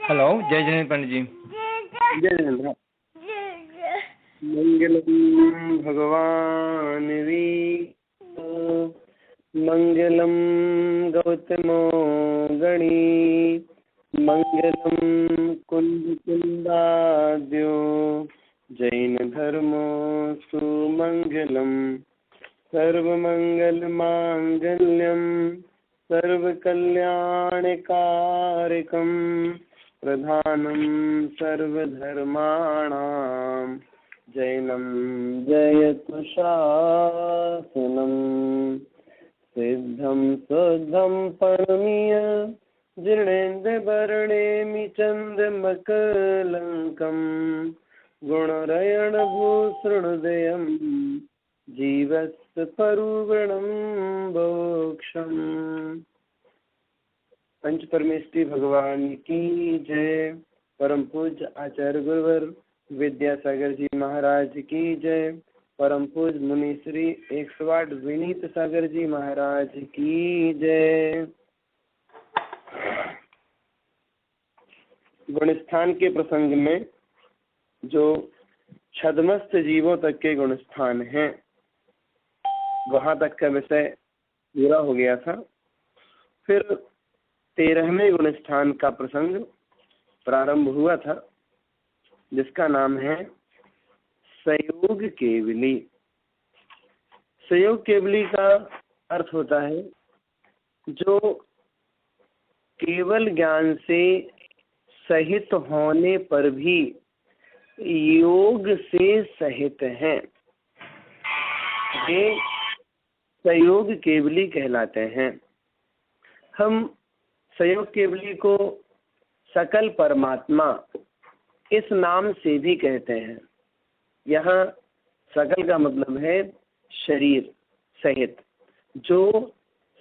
Hello, जय जिनेन्द्र पंडित जी। जय जिनेन्द्र। मंगलम भगवान विष्णु मंगलम गौतमो गणी मंगलम कुंद कुंदाद्यो जैन धर्मो सुमंगलम सर्वमंगल मांगल्यम सर्वकल्याणकारकम प्रधानम सर्वधर्माणां जैनम जयतु शासनम सिद्धं शुद्धं परमीय जिनेन्द्रवर्णेमि चन्द्रमकलङ्कं गुणरयणभूषणोदयं जीवस्य परुगणं मोक्षम्। पंच परमेष्टि भगवान की जय। परम पूज्य आचार्य गुरुवर विद्यासागर जी महाराज की जय। परम पूज्य मुनि श्री 108 विनीत सागर जी महाराज की जय। गुणस्थान के प्रसंग में जो छद्मस्त जीवों तक के गुणस्थान हैं, वहां तक का विषय पूरा हो गया था। फिर 13वें गुणस्थान का प्रसंग प्रारंभ हुआ था, जिसका नाम है संयोग केवली। संयोग केवली का अर्थ होता है जो केवल ज्ञान से सहित होने पर भी योग से सहित हैं, ये संयोग केवली कहलाते हैं। हम संयोग केवली को सकल परमात्मा इस नाम से भी कहते हैं। यहाँ सकल का मतलब है शरीर सहित, जो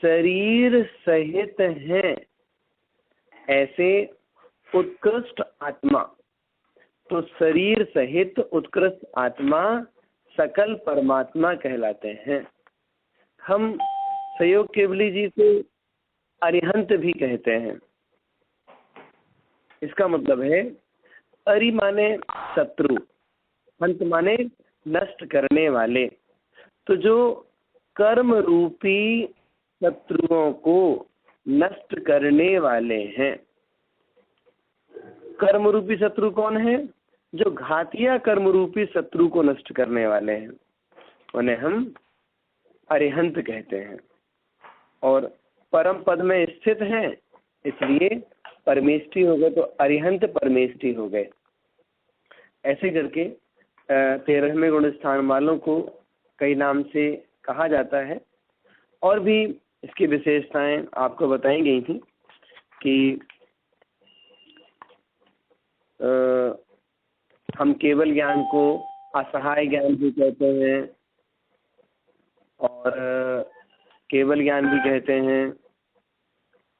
शरीर सहित हैं ऐसे उत्कृष्ट आत्मा। तो शरीर सहित उत्कृष्ट आत्मा सकल परमात्मा कहलाते हैं। हम संयोग केवली जी को अरिहंत भी कहते हैं। इसका मतलब है अरि माने शत्रु, हंत माने नष्ट करने वाले। तो जो कर्म रूपी शत्रुओं को नष्ट करने वाले हैं। कर्म रूपी शत्रु कौन है? जो घातिया कर्म रूपी शत्रु को नष्ट करने वाले हैं, उन्हें हम अरिहंत कहते हैं। और परम पद में स्थित हैं, इसलिए परमेष्टि हो गए, तो अरिहंत परमेष्टि हो गए। ऐसे करके 13वें गुणस्थान वालों को कई नाम से कहा जाता है। और भी इसकी विशेषताएं आपको बताई गई थी कि हम केवल ज्ञान को असहाय ज्ञान भी कहते हैं, और केवल ज्ञान भी कहते हैं,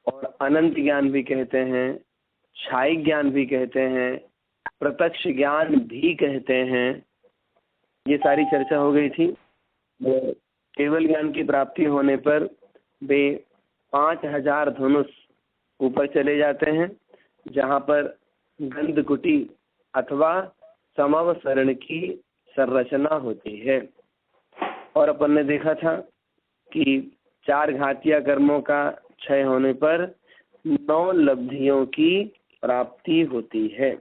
और अनंत ज्ञान भी कहते हैं, क्षायिक ज्ञान भी कहते हैं, प्रत्यक्ष ज्ञान भी कहते हैं। ये सारी चर्चा हो गई थी। केवल ज्ञान की प्राप्ति होने पर वे 5000 धनुष ऊपर चले जाते हैं, जहाँ पर गंधकुटी अथवा समवसरण की संरचना होती है। और अपन ने देखा था कि 4 घातिया कर्मों का क्षय होने पर 9 लब्धियों की प्राप्ति होती है।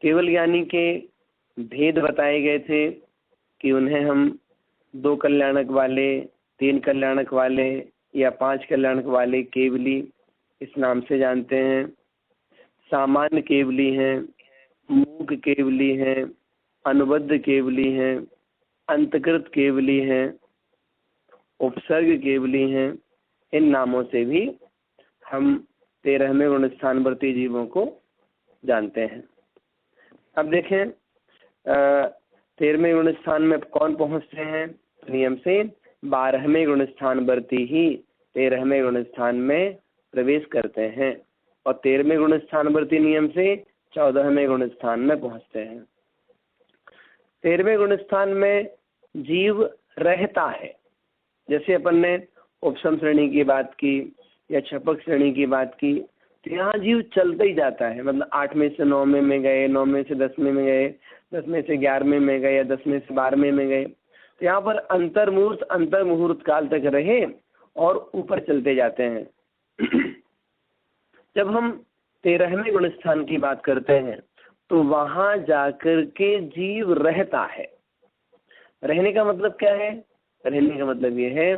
केवल ज्ञानी के भेद बताए गए थे कि उन्हें हम 2 कल्याणक वाले, 3 कल्याणक वाले या 5 कल्याणक वाले केवली इस नाम से जानते हैं। सामान्य केवली हैं, मूक केवली हैं, अनुबद्ध केवली हैं, अंतकृत केवली हैं, उपसर्ग केवली हैं। इन नामों से भी हम 13वें गुणस्थानवर्ती जीवों को जानते हैं। अब देखें 13वें गुणस्थान में कौन पहुंचते हैं। नियम से 12वें गुणस्थानवर्ती ही 13वें गुणस्थान में प्रवेश करते हैं, और 13वें गुणस्थानवर्ती नियम से 14वें गुणस्थान में पहुंचते हैं। 13वें गुणस्थान में जीव रहता है। जैसे अपन ने उपसम श्रेणी की बात की या छपक श्रेणी की बात की, तो यहाँ जीव चलता ही जाता है, मतलब 8वें से 9वें में गए, 9वें से 10वें में गए, 10वें से 11वें में गए, या 10वें से 12वें में गए। तो यहाँ पर अंतर मुहूर्त काल तक रहे और ऊपर चलते जाते हैं। जब हम 13वें गुण स्थान की बात करते हैं तो वहां जाकर के जीव रहता है। रहने का मतलब क्या है? रहने का मतलब ये है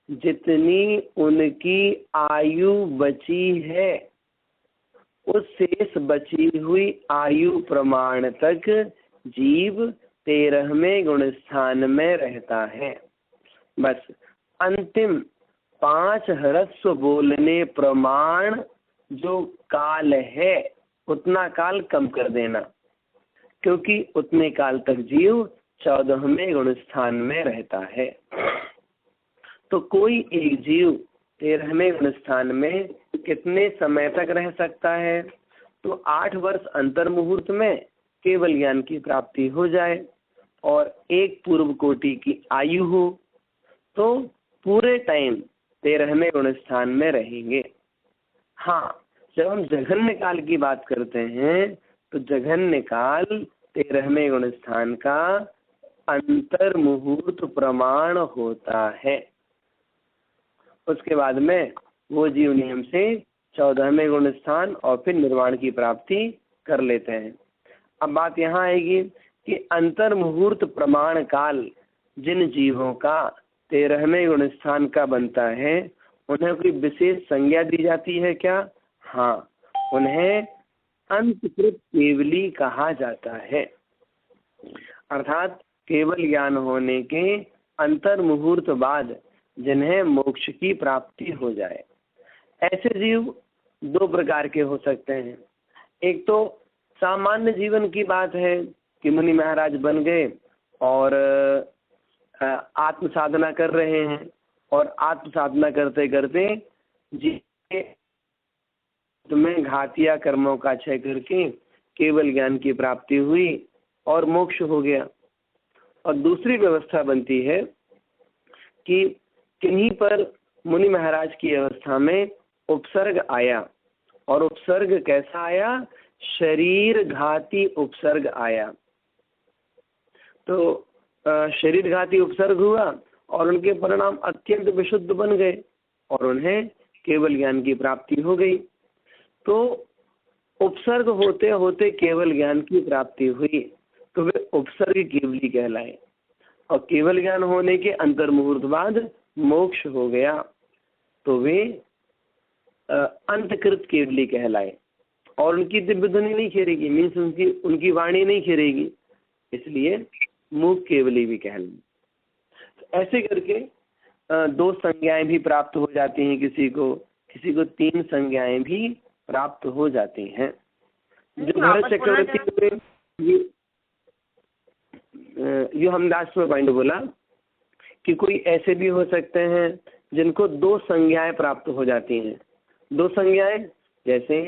जितनी उनकी आयु बची है उस शेष बची हुई आयु प्रमाण तक जीव 13वें गुण स्थान में रहता है। बस अंतिम 5 ह्रस्व बोलने प्रमाण जो काल है उतना काल कम कर देना, क्योंकि उतने काल तक जीव 14वें गुण स्थान में रहता है। तो कोई एक जीव 13वें गुण स्थान में कितने समय तक रह सकता है? तो 8 वर्ष अंतर मुहूर्त में केवल ज्ञान की प्राप्ति हो जाए और एक पूर्व कोटि की आयु हो तो पूरे टाइम 13वें गुण स्थान में रहेंगे। हाँ, जब हम जघन्य काल की बात करते हैं तो जघन्य काल 13वें गुण स्थान का अंतर मुहूर्त प्रमाण होता है। उसके बाद में वो जीव नियम से 14वें गुण स्थान और फिर निर्वाण की प्राप्ति कर लेते हैं। अब बात यहाँ आएगी कि अंतर मुहूर्त प्रमाण काल जिन जीवों का 13वें गुण स्थान का बनता है उन्हें कोई विशेष संज्ञा दी जाती है क्या? हाँ, उन्हें अंतकृत केवली कहा जाता है। अर्थात केवल ज्ञान होने के अंतर मुहूर्त बाद जिन्हें मोक्ष की प्राप्ति हो जाए। ऐसे जीव 2 प्रकार के हो सकते हैं। एक तो सामान्य जीवन की बात है कि मुनि महाराज बन गए और आत्म साधना कर रहे हैं और आत्म साधना करते करते जीव में घातिया कर्मों का क्षय करके केवल ज्ञान की प्राप्ति हुई और मोक्ष हो गया। और दूसरी व्यवस्था बनती है कि किन्हीं पर मुनि महाराज की अवस्था में उपसर्ग आया, और उपसर्ग कैसा आया? शरीर घाती उपसर्ग आया। तो शरीर घाती उपसर्ग हुआ और उनके परिणाम अत्यंत विशुद्ध बन गए और उन्हें केवल ज्ञान की प्राप्ति हो गई। तो उपसर्ग होते होते केवल ज्ञान की प्राप्ति हुई तो वे उपसर्ग केवली कहलाए, और केवल ज्ञान होने के अंतर मुहूर्त बाद मोक्ष हो गया तो वे अंतकृत केवली कहलाए, और उनकी दिव्य ध्वनि नहीं खेरेगी, मीन्स उनकी वाणी नहीं खेरेगी, इसलिए मूक केवली भी कहलाए। तो ऐसे करके 2 संज्ञाएं भी प्राप्त हो जाती हैं किसी को 3 संज्ञाएं भी प्राप्त हो जाती हैं। जो भरत चक्रवर्ती ने ये हमदास में पॉइंट बोला कि कोई ऐसे भी हो सकते हैं जिनको 2 संज्ञाएं प्राप्त हो जाती हैं। 2 संज्ञाएं जैसे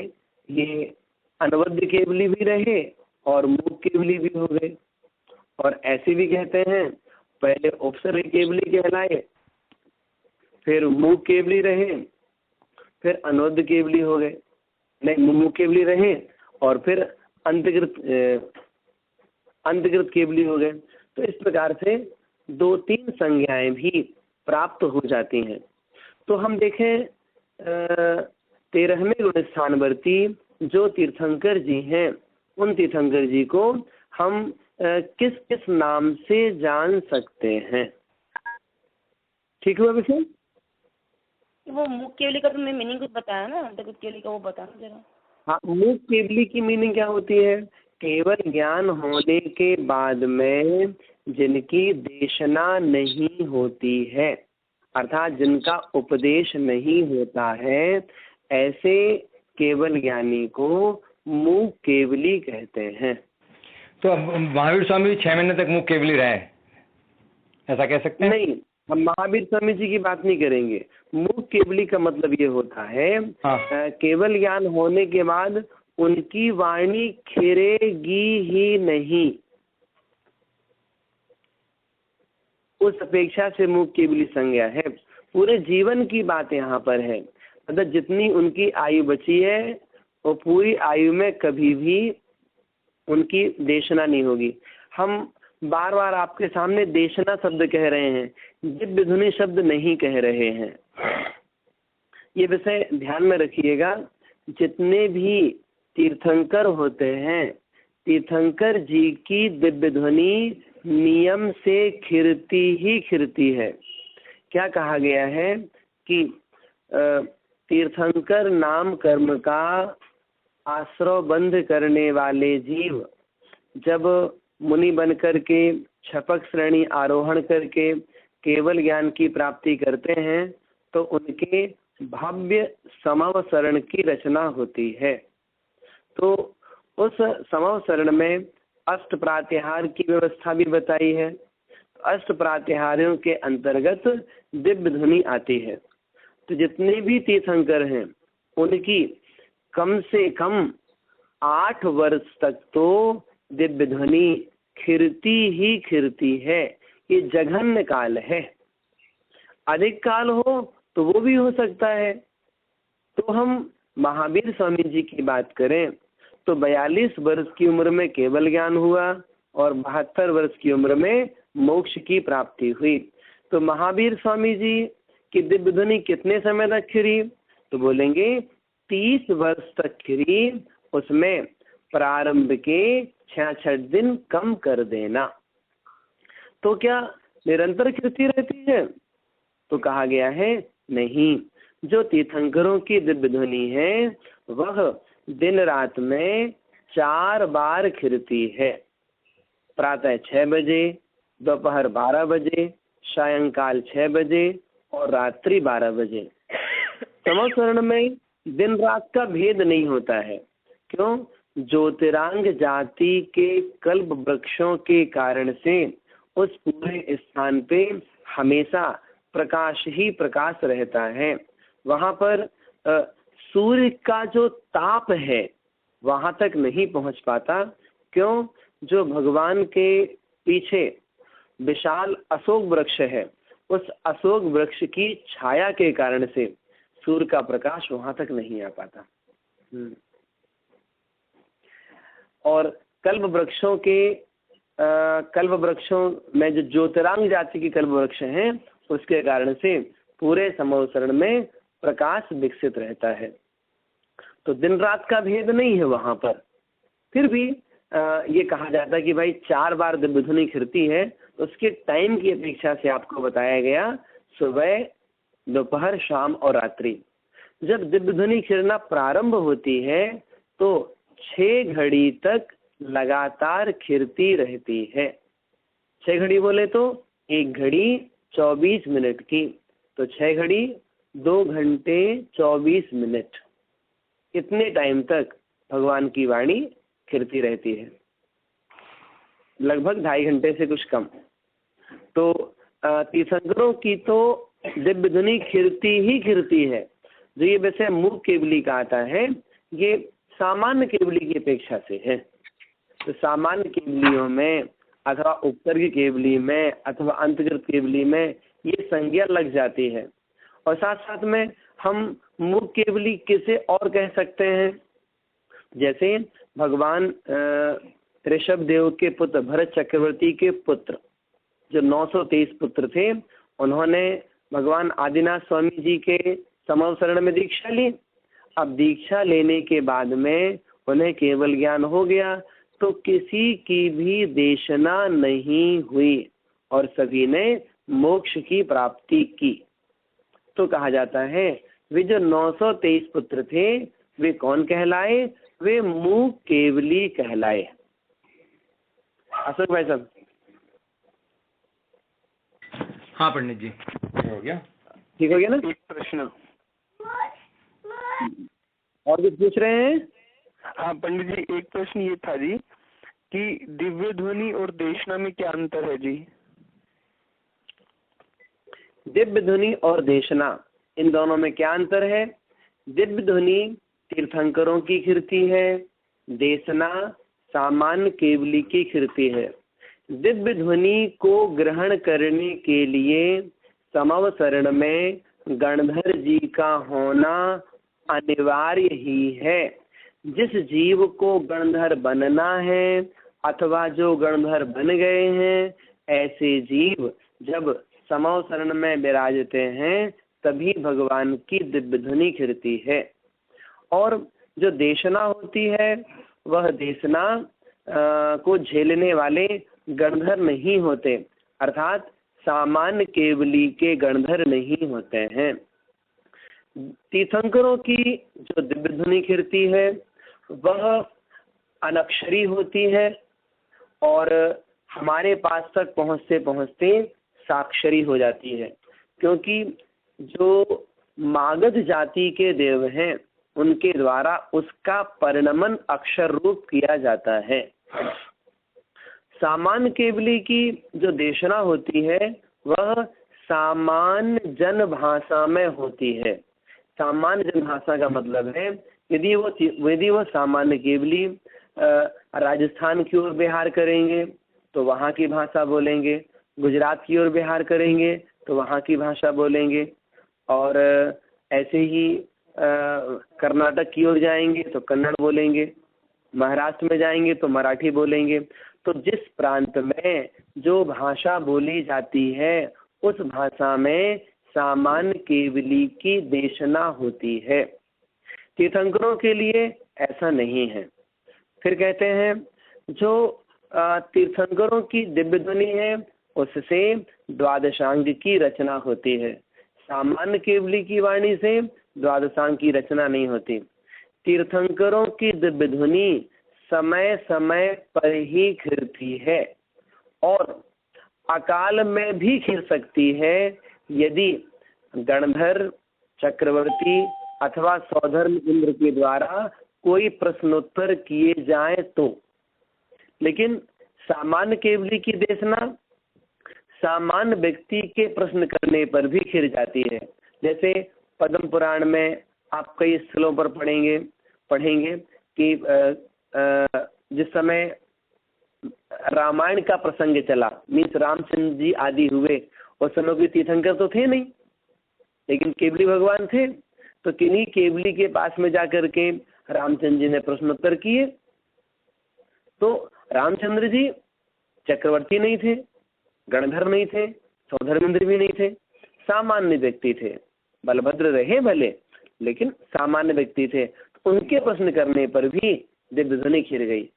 ये अनवद्य केवली भी रहे और मूक केवली भी हो गए, और ऐसे भी कहते हैं पहले उपसर्ग केवली कहलाए, फिर मूक केवली रहे, फिर अनवद्य केवली हो गए, नहीं मूक केवली रहे और फिर अंतकृत केवली हो गए। तो इस प्रकार से 2-3 संज्ञाएं भी प्राप्त हो जाती हैं। तो हम देखें 13वें गुण स्थानवर्ती जो तीर्थंकर जी हैं उन तीर्थंकर जी को हम किस किस नाम से जान सकते हैं? ठीक हुआ विषय? वो मूक केवली का तुमने मीनिंग कुछ बताया ना, अंतर्गत केवली का वो बताना जरा। हाँ, मूक केवली की मीनिंग क्या होती है? केवल ज्ञान होने के बाद में जिनकी देशना नहीं होती है, अर्थात जिनका उपदेश नहीं होता है, ऐसे केवल ज्ञानी को मूक केवली कहते हैं। तो अब महावीर स्वामी 6 महीने तक मूक केवली रहे, ऐसा कह सकते हैं? नहीं, हम महावीर स्वामी जी की बात नहीं करेंगे। मूक केवली का मतलब ये होता है केवल ज्ञान होने के बाद उनकी वाणी खिरेगी ही नहीं, उस अपेक्षा से मूक केवली संज्ञा है। पूरे जीवन की बात यहाँ पर है। मतलब जितनी उनकी आयु बची है वो पूरी आयु में कभी भी उनकी देशना नहीं होगी। हम बार बार आपके सामने देशना शब्द कह रहे हैं, दिव्य ध्वनि शब्द नहीं कह रहे हैं। ये विषय ध्यान में रखिएगा। जितने भी तीर्थंकर होते हैं, तीर्थंकर जी की दिव्य ध्वनि नियम से खिरती ही खिरती है। क्या कहा गया है कि तीर्थंकर नाम कर्म का आश्रय बंध करने वाले जीव जब मुनि बन करके छपक श्रेणी आरोहण करके केवल ज्ञान की प्राप्ति करते हैं तो उनके भव्य समव शरण की रचना होती है। तो उस समव शरण में अष्ट प्रातिहार की व्यवस्था भी बताई है। अष्ट प्रातिहार्यों के अंतर्गत दिव्य ध्वनि आती है। तो जितने भी तीर्थंकर हैं उनकी कम से कम 8 वर्ष तक तो दिव्य ध्वनि खिरती ही खिरती है। ये जघन्य काल है। अधिक काल हो तो वो भी हो सकता है। तो हम महावीर स्वामी जी की बात करें तो 42 वर्ष की उम्र में केवल ज्ञान हुआ और 72 वर्ष की उम्र में मोक्ष की प्राप्ति हुई। तो महावीर स्वामी जी की दिव्य ध्वनि कितने समय तक खिरी? तो बोलेंगे 30 वर्ष तक खिरी। उसमें प्रारंभ के 66 दिन कम कर देना। तो क्या निरंतर खिरती रहती है? तो कहा गया है नहीं। जो तीर्थंकरों की दिव्य ध्वनि है वह दिन रात में 4 बार खिरती है। प्रातः 6 बजे, दोपहर 12 बजे, सायंकाल 6 बजे और रात्रि 12 बजे। समवसरण में दिन रात का भेद नहीं होता है। क्यों? ज्योतिरांग जाति के कल्प वृक्षों के कारण से उस पूरे स्थान पे हमेशा प्रकाश ही प्रकाश रहता है। वहां पर सूर्य का जो ताप है वहां तक नहीं पहुंच पाता। क्यों? जो भगवान के पीछे विशाल अशोक वृक्ष है, उस अशोक वृक्ष की छाया के कारण से सूर्य का प्रकाश वहां तक नहीं आ पाता। और कल्प वृक्षों में जो ज्योतिरांग जाति की कल्प वृक्ष हैं उसके कारण से पूरे समवसरण में प्रकाश विकसित रहता है। तो दिन रात का भेद नहीं है वहां पर। फिर भी ये कहा जाता है कि भाई 4 बार दिव्य ध्वनि खिरती है। तो उसके टाइम की अपेक्षा से आपको बताया गया सुबह, दोपहर, शाम और रात्रि। जब दिव्य ध्वनि खिरना प्रारंभ होती है तो 6 घड़ी तक लगातार खिरती रहती है। 6 घड़ी बोले तो 1 घड़ी 24 मिनट की, तो 6 घड़ी 2 घंटे 24 मिनट। इतने टाइम तक भगवान की वाणी खिरती रहती है, लगभग 2.5 घंटे से कुछ कम। तो तीर्थंकरों की तो दिव्य ध्वनि खिरती ही खिरती है। जो ये वैसे मूक केवली का आता है ये सामान्य केवली की अपेक्षा से है। तो सामान्य केवलियों में अथवा उपसर्ग केवली में अथवा अंतर्गत केवली में ये संज्ञा लग जाती है। और साथ साथ में हम मूक केवली किसे और कह सकते हैं? जैसे भगवान ऋषभ देव के पुत्र भरत चक्रवर्ती के पुत्र जो 923 पुत्र थे, उन्होंने भगवान आदिनाथ स्वामी जी के समवसरण में दीक्षा ली। अब दीक्षा लेने के बाद में उन्हें केवल ज्ञान हो गया तो किसी की भी देशना नहीं हुई और सभी ने मोक्ष की प्राप्ति की। तो कहा जाता है वे जो 923 पुत्र थे वे कौन कहलाए? वे मूक केवली कहलाए। अशोक भाई साहब। हाँ पंडित जी, हो गया? ठीक हो गया ना? एक प्रश्न और कुछ पूछ रहे हैं? हाँ पंडित जी, एक प्रश्न ये था जी कि दिव्य ध्वनि और देशना में क्या अंतर है जी? दिव्य ध्वनि और देशना इन दोनों में क्या अंतर है? दिव्य ध्वनि तीर्थंकरों की खिरती है, देशना सामान्य केवली की खिरती है। दिव्य ध्वनि को ग्रहण करने के लिए समवसरण में गणधर जी का होना अनिवार्य ही है। जिस जीव को गणधर बनना है अथवा जो गणधर बन गए हैं, ऐसे जीव जब समौ शरण में विराजते हैं तभी भगवान की दिव्य ध्वनि खिरती है। और जो देशना होती है वह देशना को झेलने वाले गणधर नहीं होते, अर्थात सामान्य केवली के गणधर नहीं होते हैं। तीर्थंकरों की जो दिव्य ध्वनि खिरती है वह अनक्षरी होती है और हमारे पास तक पहुँचते पहुँचते साक्षरी हो जाती है, क्योंकि जो मागध जाति के देव हैं उनके द्वारा उसका परिणमन अक्षर रूप किया जाता है। सामान्य केवली की जो देशना होती है वह सामान्य जन भाषा में होती है। सामान्य जन भाषा का मतलब है यदि वो सामान्य केवली राजस्थान की ओर विहार करेंगे तो वहाँ की भाषा बोलेंगे, गुजरात की ओर विहार करेंगे तो वहाँ की भाषा बोलेंगे, और ऐसे ही कर्नाटक की ओर जाएंगे तो कन्नड़ बोलेंगे, महाराष्ट्र में जाएंगे तो मराठी बोलेंगे। तो जिस प्रांत में जो भाषा बोली जाती है उस भाषा में सामान्य केवली की देशना होती है। तीर्थंकरों के लिए ऐसा नहीं है। फिर कहते हैं जो तीर्थंकरों की दिव्य ध्वनि है उससे द्वादशांग की रचना होती है। सामान्य केवली की वाणी से द्वादशांग की रचना नहीं होती। तीर्थंकरों की दिव्य ध्वनि समय समय पर ही खिरती है और अकाल में भी खिर सकती है यदि गणधर, चक्रवर्ती अथवा सौधर्म इंद्र के द्वारा कोई प्रश्नोत्तर किए जाए तो। लेकिन सामान्य केवली की देशना सामान्य व्यक्ति के प्रश्न करने पर भी खिर जाती है। जैसे पद्म पुराण में आप कई स्थलों पर पढ़ेंगे कि जिस समय रामायण का प्रसंग चला, मीन्स रामचंद्र जी आदि हुए, उस समय कोई तीर्थंकर तो थे नहीं, लेकिन केवली भगवान थे। तो किन्हीं केवली के पास में जाकर के रामचंद्र जी ने प्रश्नोत्तर किए। तो रामचंद्र जी चक्रवर्ती नहीं थे, गणधर नहीं थे, सौधर्मेंद्र भी नहीं थे, सामान्य व्यक्ति थे। बलभद्र रहे भले, लेकिन सामान्य व्यक्ति थे। तो उनके प्रश्न करने पर भी दिव्य ध्वनि खिर गई।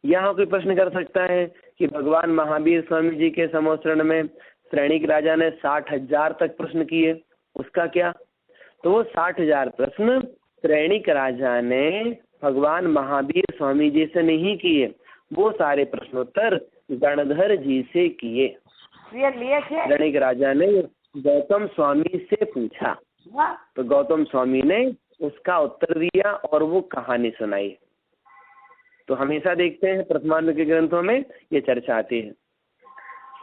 यहाँ कोई प्रश्न कर सकता है कि भगवान महावीर स्वामी जी के समोसरण में श्रेणिक राजा ने 60,000 तक प्रश्न किए, उसका क्या? तो वो 60,000 प्रश्न श्रेणिक राजा ने भगवान महावीर स्वामी जी से नहीं किए, वो सारे प्रश्नोत्तर गणधर जी से किए। श्रेणिक राजा ने गौतम स्वामी से पूछा तो गौतम स्वामी ने उसका उत्तर दिया और वो कहानी सुनाई। तो हमेशा देखते हैं प्रथमांध के ग्रंथों में ये चर्चा आती है।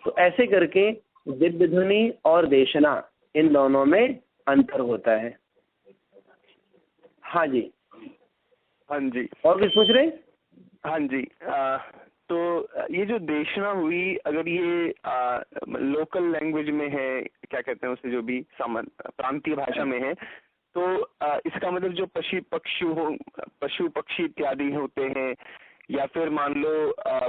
तो ऐसे करके दिव्य ध्वनि और देशना इन दोनों में अंतर होता है। हाँ जी। हाँ जी। और कुछ पूछ रहे? हाँ जी। तो ये जो देशना हुई, अगर ये लोकल लैंग्वेज में है, क्या कहते हैं उसे, जो भी सामान्य प्रांतीय भाषा में है, तो इसका मतलब जो पशु पक्षी इत्यादि होते हैं, या फिर मान लो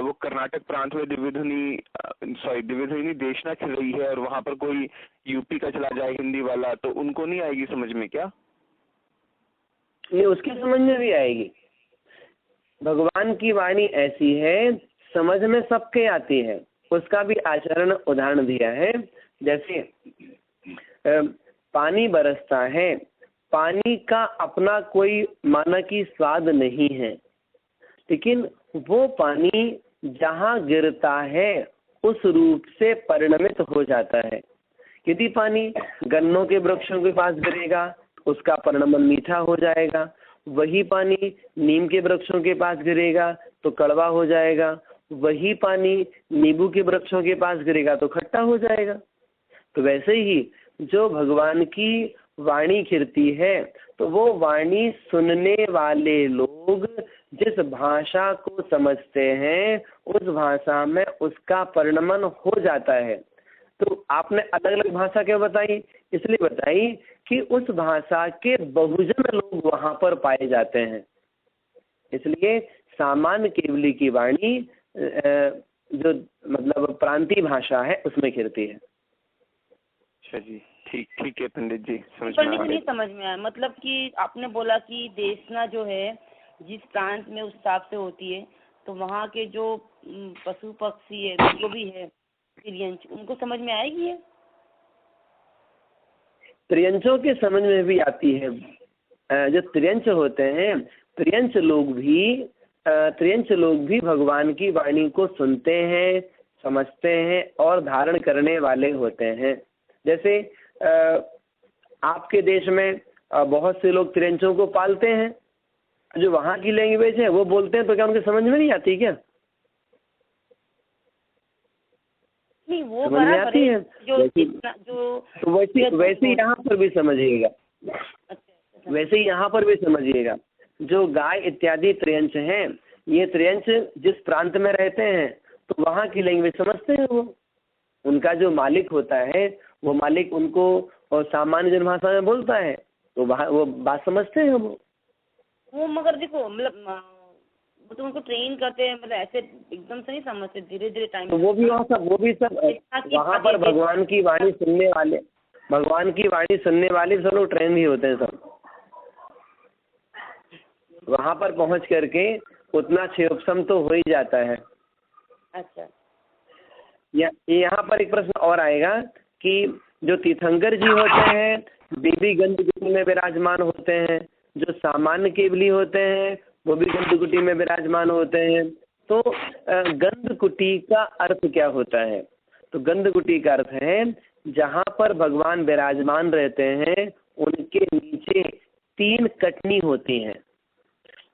वो कर्नाटक प्रांत में दिव्य ध्वनि देशना खिल रही है और वहां पर कोई यूपी का चला जाए हिंदी वाला, तो उनको नहीं आएगी समझ में क्या? नहीं, उसकी समझ में भी आएगी। भगवान की वाणी ऐसी है, समझ में सबके आती है। उसका भी आचरण उदाहरण दिया है। जैसे पानी बरसता है, पानी का अपना कोई माना कि स्वाद नहीं है, लेकिन वो पानी जहाँ गिरता है उस रूप से परिणमित हो जाता है। यदि पानी गन्नों के वृक्षों के पास गिरेगा उसका परिणमन मीठा हो जाएगा, वही पानी नीम के वृक्षों के पास गिरेगा तो कड़वा हो जाएगा, वही पानी नींबू के वृक्षों के पास गिरेगा तो खट्टा हो जाएगा। तो वैसे ही जो भगवान की वाणी खिरती है तो वो वाणी सुनने वाले लोग जिस भाषा को समझते हैं उस भाषा में उसका परिणमन हो जाता है। तो आपने अलग अलग भाषा क्यों बताई? इसलिए बताई कि उस भाषा के बहुजन लोग वहां पर पाए जाते हैं। इसलिए सामान्य केवली की वाणी जो मतलब प्रांतीय भाषा है उसमें घिरती है। अच्छा जी, ठीक है पंडित जी, समझ में पंडित आ जी नहीं समझ में आया। मतलब कि आपने बोला कि देशना जो है जिस प्रांत में उस हिसाब से होती है, तो वहाँ के जो पशु पक्षी है जो भी है त्रियंच, उनको समझ में आएगी ये? त्रियंचों के समझ में भी आती है। जो त्रियंच होते हैं, त्रियंच लोग भी भगवान की वाणी को सुनते हैं, समझते हैं और धारण करने वाले होते हैं। जैसे आपके देश में बहुत से लोग त्रियंचों को पालते हैं, जो वहाँ की लैंग्वेज है वो बोलते हैं, तो क्या उनके समझ में नहीं आती क्या? नहीं, वो समझ में आती है। वैसे यहाँ पर भी समझिएगा, वैसे ही यहाँ पर भी समझिएगा। जो गाय इत्यादि त्रियंच हैं, ये त्रियंच जिस प्रांत में रहते हैं तो वहाँ की लैंग्वेज समझते हैं। वो उनका जो मालिक होता है, वो मालिक उनको और सामान्य जनभाषा में बोलता है, तो वो बात समझते हैं वो। मगर देखो, मतलब वो तो उनको ट्रेन करते हैं, मतलब ऐसे एकदम से नहीं समझते, धीरे धीरे टाइम। तो वो भी सब वहाँ पर भगवान की वाणी सुनने वाले सब लोग ट्रेन भी होते हैं सब। वहाँ पर पहुँच करके उतना क्षेपसम तो हो ही जाता है। अच्छा, यहाँ पर एक प्रश्न और आएगा कि जो तीर्थंकर जी होते हैं देवी गंधकुटी में विराजमान होते हैं, जो सामान्य केवली होते हैं वो भी गंधकुटी में विराजमान होते हैं। तो गंधकुटी का अर्थ क्या होता है? तो गंधकुटी का अर्थ है जहाँ पर भगवान विराजमान रहते हैं उनके नीचे 3 कटनी होती हैं।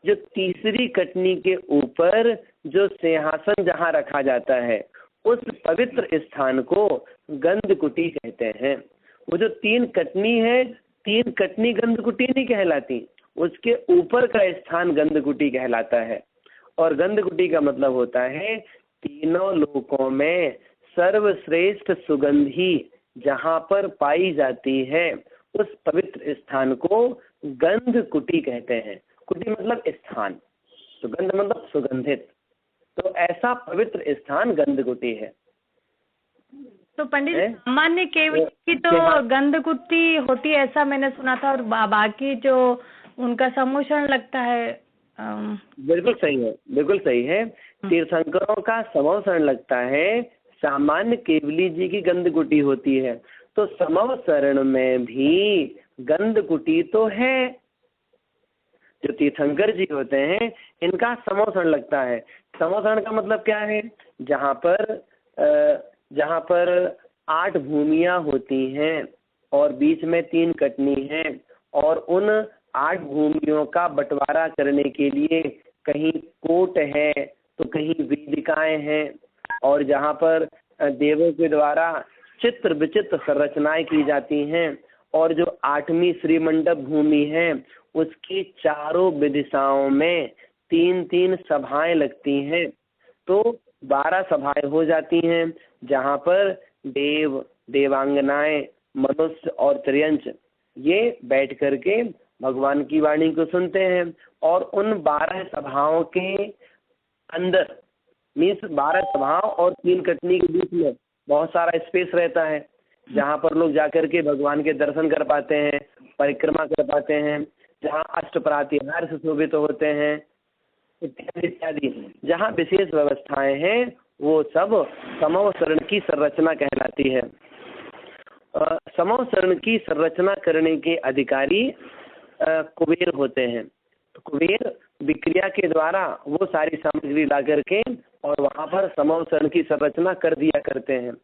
जो तीसरी कटनी के ऊपर जो सिंहासन जहाँ रखा जाता है उस पवित्र स्थान को गंधकुटी कहते हैं। वो जो 3 कटनी है, 3 कटनी गंधकुटी नहीं कहलाती, उसके ऊपर का स्थान गंधकुटी कहलाता है। और गंधकुटी का मतलब होता है तीनों लोकों में सर्वश्रेष्ठ सुगंधी जहाँ पर पाई जाती है उस पवित्र स्थान को गंधकुटी कहते हैं। कुटी मतलब स्थान, तो गंध मतलब सुगंधित, तो ऐसा पवित्र स्थान गंधकुटी है। तो पंडित जी, सामान्य केवली की तो गंधकुटी होती है ऐसा मैंने सुना था, और बाकी जो उनका समूषण लगता है। बिल्कुल सही है। तीर्थंकरों का समवसरण लगता है, सामान्य केवली जी की गंधकुटी होती है। तो समवसरण में भी गंधकुटी तो है। जो तीर्थंकर जी होते हैं इनका समवसरण लगता है। समवसरण का मतलब क्या है? जहाँ पर 8 भूमियाँ होती हैं और बीच में 3 कटनी हैं, और उन 8 भूमियों का बंटवारा करने के लिए कहीं कोट है तो कहीं वेदिकाएं हैं, और जहाँ पर देवों के द्वारा चित्र विचित्र संरचनाएं की जाती हैं, और जो 8वीं श्रीमंडप भूमि है उसकी चारों विदिशाओं में 3-3 सभाएं लगती हैं, तो 12 सभाएं हो जाती हैं, जहाँ पर देवांगनाएं, मनुष्य और त्रियंच ये बैठ करके भगवान की वाणी को सुनते हैं। और उन 12 सभाओं के अंदर मीन्स 12 सभाओं और 3 कटनी के बीच में बहुत सारा स्पेस रहता है, जहाँ पर लोग जाकर के भगवान के दर्शन कर पाते हैं, परिक्रमा कर पाते हैं, जहाँ अष्टप्रातिहार से शोभित होते हैं, इत्यादि इत्यादि। जहाँ विशेष व्यवस्थाएं हैं वो सब समवसरण की संरचना कहलाती है। समवसरण की संरचना करने के अधिकारी कुबेर होते हैं। तो कुबेर विक्रिया के द्वारा वो सारी सामग्री ला करके और वहाँ पर समवसरण की संरचना कर दिया करते हैं।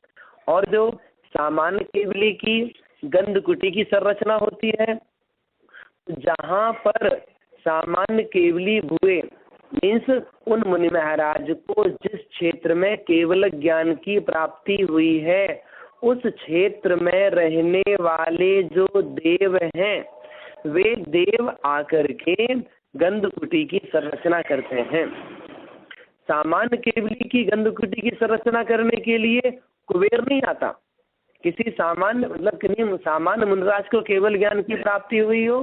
और जो सामान्य केवली की गंधकुटी की संरचना होती है, जहाँ पर सामान्य केवली हुए मीन्स उन मुनि महाराज को जिस क्षेत्र में केवल ज्ञान की प्राप्ति हुई है उस क्षेत्र में रहने वाले जो देव हैं वे देव आकर के गंधकुटी की संरचना करते हैं। सामान्य केवली की गंधकुटी की संरचना करने के लिए कुबेर नहीं आता, किसी सामान्य मतलब किन्हीं सामान्य मुनिराज को केवल ज्ञान की प्राप्ति हुई हो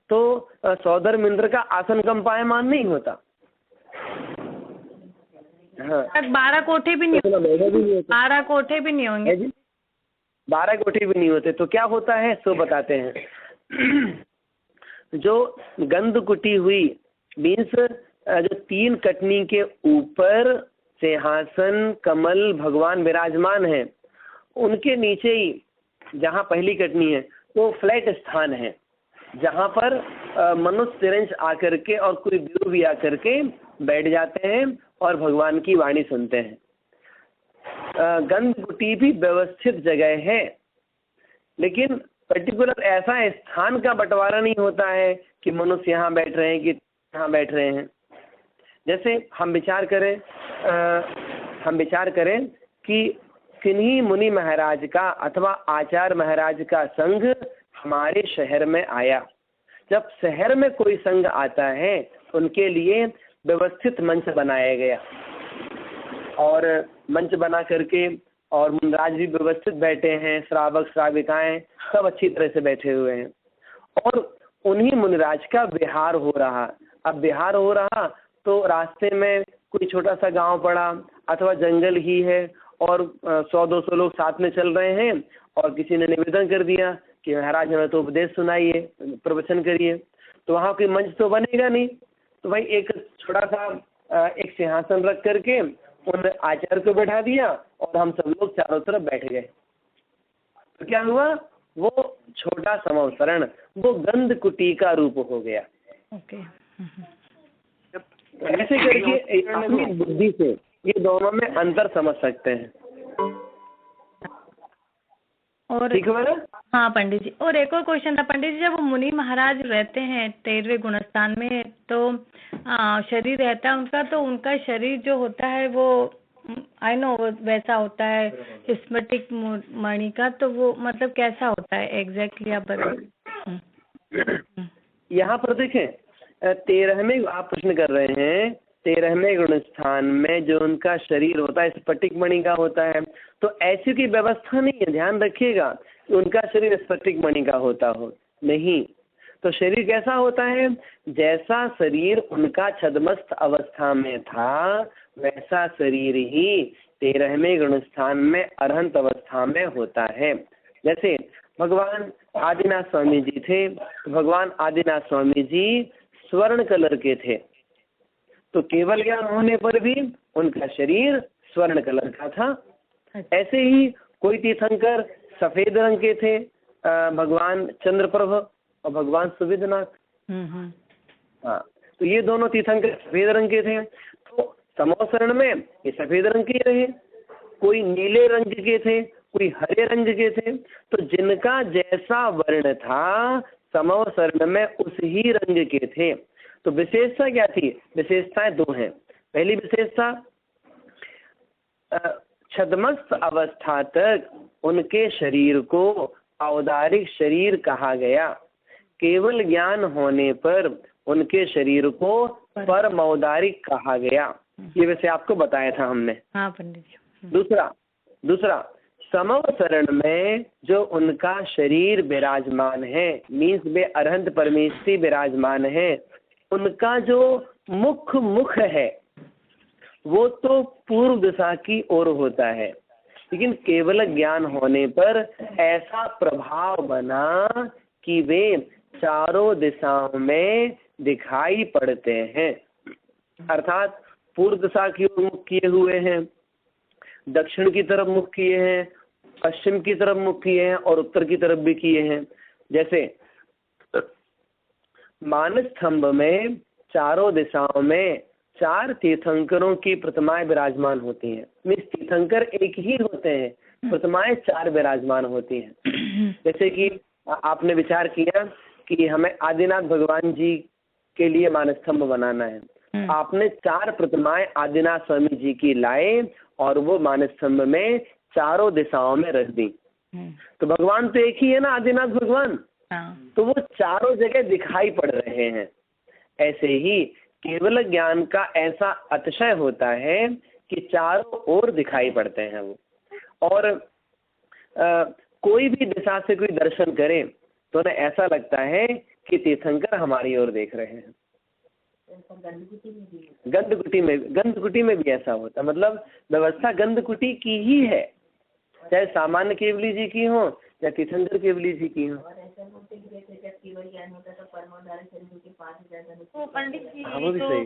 तो सौधर्म इंद्र का आसन कंपायमान नहीं होता। हाँ 12 कोठे भी नहीं, 12 कोठे भी नहीं होंगे। 12 कोठे भी नहीं होते तो क्या होता है सो बताते हैं। जो गंध कुटी हुई मीन्स जो 3 कटनी के ऊपर सिंहासन कमल भगवान विराजमान है, उनके नीचे ही जहाँ पहली कटनी है वो फ्लैट स्थान है जहाँ पर मनुष्य तिरंज आकर के और कोई देव भी आकर के बैठ जाते हैं और भगवान की वाणी सुनते हैं। गंध कुटी भी व्यवस्थित जगह है, लेकिन पर्टिकुलर ऐसा स्थान का बंटवारा नहीं होता है कि मनुष्य यहाँ बैठ रहे हैं कि यहाँ बैठ रहे हैं। जैसे हम विचार करें कि किन्हीं मुनि महाराज का अथवा आचार्य महाराज का संघ हमारे शहर में आया। जब शहर में कोई संघ आता है उनके लिए व्यवस्थित मंच बनाया गया और मंच बना करके और मुनिराज भी व्यवस्थित बैठे हैं, श्रावक श्राविकाएं सब अच्छी तरह से बैठे हुए हैं और उन्हीं मुनिराज का विहार हो रहा। अब विहार हो रहा तो रास्ते में कोई छोटा सा गांव पड़ा अथवा जंगल ही है और 100-200 लोग साथ में चल रहे हैं और किसी ने निवेदन कर दिया कि महाराज हमें तो उपदेश सुनाइए, प्रवचन करिए, तो वहाँ कोई मंच तो बनेगा नहीं। तो भाई एक छोटा सा एक सिंहासन रख करके उन आचार्य को बैठा दिया और हम सब लोग चारों तरफ बैठ गए। तो क्या हुआ, वो छोटा समवसरण वो गंध कुटी का रूप हो गया। ओके। ऐसे करके अपनी बुद्धि से ये दोनों में अंतर समझ सकते हैं। और ठीक है ना? हाँ पंडित जी, और एक और क्वेश्चन था पंडित जी, जब वो मुनि महाराज रहते हैं 13वें गुणस्थान में तो शरीर रहता है उनका, तो उनका शरीर जो होता है वो आई नो वैसा होता है स्फटिक मणि का, तो वो मतलब कैसा होता है एग्जैक्टली आप बताइए। यहाँ पर देखें 13वें आप प्रश्न कर रहे हैं, 13वें गुणस्थान में जो उनका शरीर होता है स्फटिक मणि का होता है, तो ऐसी की व्यवस्था नहीं है, ध्यान रखिएगा कि उनका शरीर स्फटिक मणि का होता हो, नहीं। तो शरीर कैसा होता है, जैसा शरीर उनका छद्मस्त अवस्था में था वैसा शरीर ही 13वें गुणस्थान में अरहंत अवस्था में होता है। जैसे भगवान आदिनाथ स्वामी जी थे, भगवान आदिनाथ स्वामी जी स्वर्ण कलर के थे, तो केवल ज्ञान होने पर भी उनका शरीर स्वर्ण कलर का था। ऐसे ही कोई तीर्थंकर सफेद रंग के थे, भगवान चंद्रप्रभ और भगवान सुविधनाथ। हाँ, तो ये दोनों तीर्थंकर सफेद रंग के थे, तो समवसरण में ये सफेद रंग के रहे। कोई नीले रंग के थे, कोई हरे रंग के थे, तो जिनका जैसा वर्ण था समवसरण में उस ही रंग के थे। तो विशेषता क्या थी, विशेषताएं 2 हैं। पहली विशेषता छद्मस्त अवस्था तक उनके शरीर को औदारिक शरीर कहा गया, केवल ज्ञान होने पर उनके शरीर को परमौदारिक कहा गया। ये वैसे आपको बताया था हमने। हाँ पंडित जी। दूसरा समवसरण में जो उनका शरीर विराजमान है, मीन्स वे अरहंत परमेश्वरी विराजमान है, उनका जो मुख है वो तो पूर्व दिशा की ओर होता है, लेकिन केवल ज्ञान होने पर ऐसा प्रभाव बना कि वे चारों दिशाओं में दिखाई पड़ते हैं। अर्थात पूर्व दिशा की ओर मुख किए हुए हैं, दक्षिण की तरफ मुख किए हैं, पश्चिम की तरफ मुख किए हैं और उत्तर की तरफ भी किए हैं। जैसे मानस स्तंभ में चारों दिशाओं में 4 तीर्थंकरों की प्रतिमाएं विराजमान होती हैं। मीन्स तीर्थंकर एक ही होते हैं, प्रतिमाएं 4 विराजमान होती हैं। जैसे कि आपने विचार किया कि हमें आदिनाथ भगवान जी के लिए मानस स्तंभ बनाना है, आपने 4 प्रतिमाएं आदिनाथ स्वामी जी की लाए और वो मानस स्तंभ में चारों दिशाओं में रख दी। तो भगवान तो एक ही है ना, आदिनाथ भगवान, तो वो चारों जगह दिखाई पड़ रहे हैं। ऐसे ही केवल ज्ञान का ऐसा अतिशय होता है कि चारों ओर दिखाई पड़ते हैं वो। और कोई भी दिशा से कोई दर्शन करे तो ना ऐसा लगता है कि तीर्थंकर हमारी ओर देख रहे हैं। गंधकुटी में भी ऐसा होता, मतलब व्यवस्था गंधकुटी की ही है, चाहे सामान्य केवली जी की हो या तीर्थंकर केवली जी की हो। तो पंडित जी हाँ, वो भी सही है।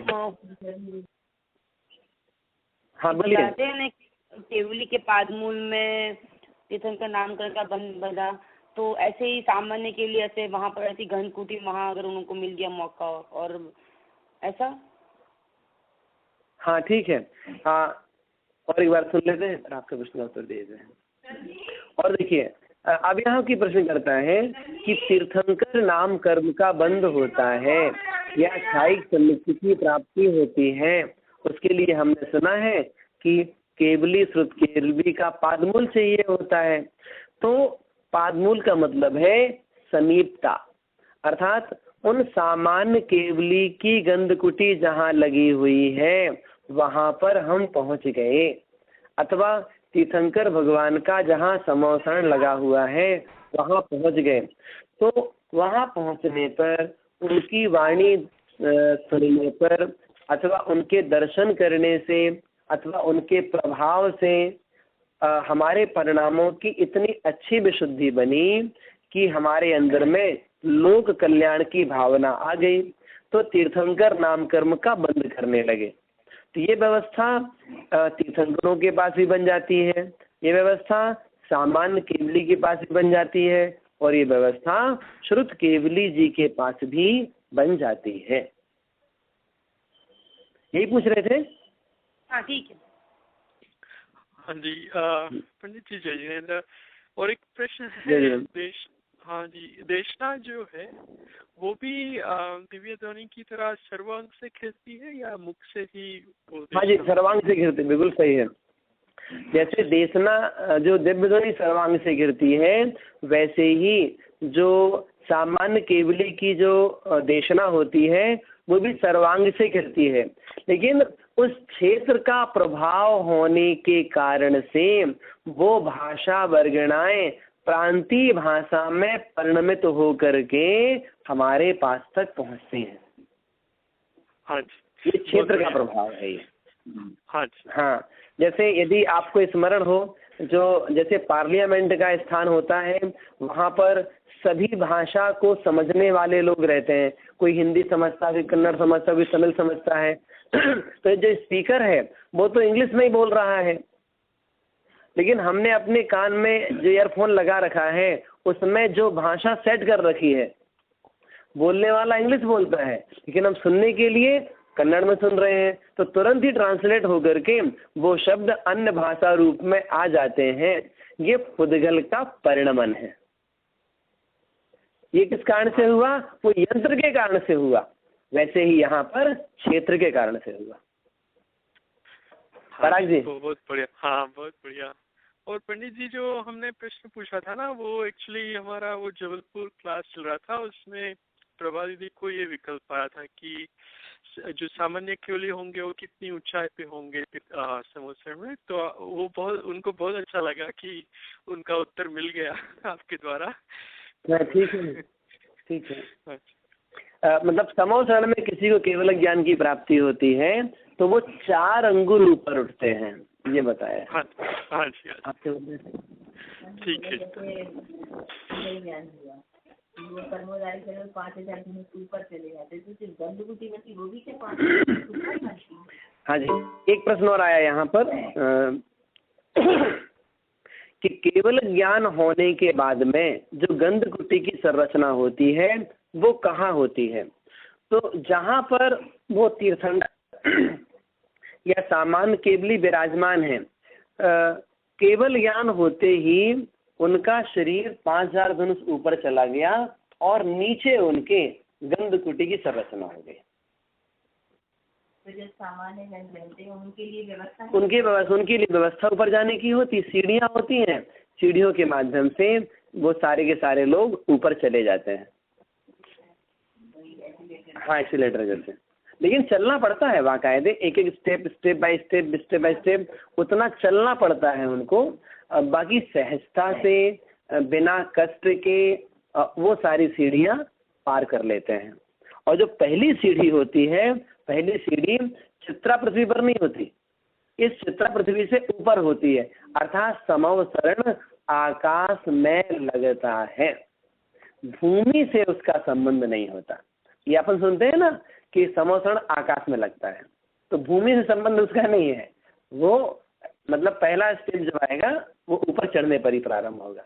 हाँ बोलिए। बताते हैं ना केवली के पादमूल में तीर्थंकर नाम का बंध बंधा, तो ऐसे ही सामान्य के लिए ऐसे वहाँ पर ऐसी गंधकुटी, वहाँ अगर उनको मिल गया मौका और ऐसा। हाँ ठीक है। हाँ और एक बार सुन लेते हैं फिर आपका प्रश्न का उत्तर दे देते हैं। और देखिए अब यहाँ की प्रश्न करता है कि तीर्थंकर नाम कर्म का बंध होता है या क्षायिक सन्निधि की प्राप्ति होती है, उसके लिए हमने सुना है कि केवली श्रुत केवली का पादमूल चाहिए होता है। तो पादमूल का मतलब है समीपता, अर्थात उन सामान्य केवली की गंधकुटी जहाँ लगी हुई है वहाँ पर हम पहुँच गए, अथवा तीर्थंकर भगवान का जहाँ समोसरण लगा हुआ है वहाँ पहुँच गए। तो वहाँ पहुँचने पर उनकी वाणी सुनने पर अथवा उनके दर्शन करने से अथवा उनके प्रभाव से हमारे परिणामों की इतनी अच्छी विशुद्धि बनी कि हमारे अंदर में लोक कल्याण की भावना आ गई, तो तीर्थंकर नाम कर्म का बंद करने लगे। तो ये व्यवस्था तीर्थंकरों के पास भी बन जाती है, ये व्यवस्था सामान्य केवली के पास भी बन जाती है, और ये व्यवस्था श्रुत केवली जी के पास भी बन जाती है। यही पूछ रहे थे? हाँ ठीक है। हाँ जी पंडित जी जय जिनेन्द्र। और एक प्रश्न है, हाँ जी, देशना जो है वो भी दिव्य ध्वनि की तरह सर्वांग से खिलती है या मुख से ही? हाँ जी, सर्वांग से गिरती, बिल्कुल सही है। जैसे देशना जो दिव्य ध्वनि सर्वांग से गिरती है, वैसे ही जो सामान्य केवली की जो देशना होती है वो भी सर्वांग से गिरती है, लेकिन उस क्षेत्र का प्रभाव होने के कारण से वो भाषा वर्गणाएं प्रांतीय भाषा में परिणमित होकर के हमारे पास तक पहुंचते हैं। हाँ, ये क्षेत्र का प्रभाव है ये। हाँ हाँ, जैसे यदि आपको स्मरण हो, जो जैसे पार्लियामेंट का स्थान होता है वहाँ पर सभी भाषा को समझने वाले लोग रहते हैं, कोई हिंदी समझता, कोई कन्नड़ समझता, कोई तमिल समझता है। तो जो स्पीकर है वो तो इंग्लिश में ही बोल रहा है, लेकिन हमने अपने कान में जो ईयरफोन लगा रखा है उसमें जो भाषा सेट कर रखी है, बोलने वाला इंग्लिश बोलता है लेकिन हम सुनने के लिए कन्नड़ में सुन रहे हैं, तो तुरंत ही ट्रांसलेट होकर के वो शब्द अन्य भाषा रूप में आ जाते हैं। ये पुद्गल का परिणमन है। ये किस कारण से हुआ? वो यंत्र के कारण से हुआ, वैसे ही यहाँ पर क्षेत्र के कारण से हुआ। पराग जी बहुत बढ़िया। हाँ बहुत बढ़िया। और पंडित जी जो हमने प्रश्न पूछा था ना, वो एक्चुअली हमारा वो जबलपुर क्लास चल रहा था, उसमें प्रभा दीदी को ये विकल्प आया था कि जो सामान्य केवली होंगे वो कितनी ऊंचाई पे होंगे समोसर में, तो वो बहुत उनको बहुत अच्छा लगा कि उनका उत्तर मिल गया आपके द्वारा। ठीक है, ठीक है। मतलब समोसरण में किसी को केवल ज्ञान की प्राप्ति होती है तो वो 4 अंगुल ऊपर उठते हैं, ये बताया। हाँ हाँ जी, आपके ठीक है। वो कर्मोदारी से 5000 ऊपर चले जाते, तो सिर्फ गंधकुटी में वो भी से 5। हाँ जी, एक प्रश्न और आया यहाँ पर कि केवल ज्ञान होने के बाद में जो गंधकुटी की संरचना होती है वो कहाँ होती है? तो जहाँ पर वो तीर्थंकर या सामान्य केवली विराजमान है, केवल ज्ञान होते ही उनका शरीर 5000 धनुष ऊपर चला गया और नीचे उनके गंधकुटी की संरचना हो गई। तो जो सामान्य जन रहते हैं उनके लिए व्यवस्था ऊपर जाने की होती, सीढ़ियाँ होती हैं, सीढ़ियों के माध्यम से वो सारे के सारे लोग ऊपर चले जाते हैं। हाँ, एक्सीलेटर जैसे, लेकिन चलना पड़ता है बाकायदे, एक एक स्टेप बाय स्टेप उतना चलना पड़ता है उनको। बाकी सहजता से बिना कष्ट के वो सारी सीढ़ियां पार कर लेते हैं। और जो पहली सीढ़ी होती है, पहली सीढ़ी चित्रा पृथ्वी पर नहीं होती, इस चित्रा पृथ्वी से ऊपर होती है, अर्थात समवसरण आकाश में लगता है, भूमि से उसका संबंध नहीं होता। ये अपन सुनते हैं ना कि समवसरण आकाश में लगता है, तो भूमि से संबंध उसका नहीं है। वो मतलब पहला स्टेज जब आएगा वो ऊपर चढ़ने पर ही प्रारंभ होगा।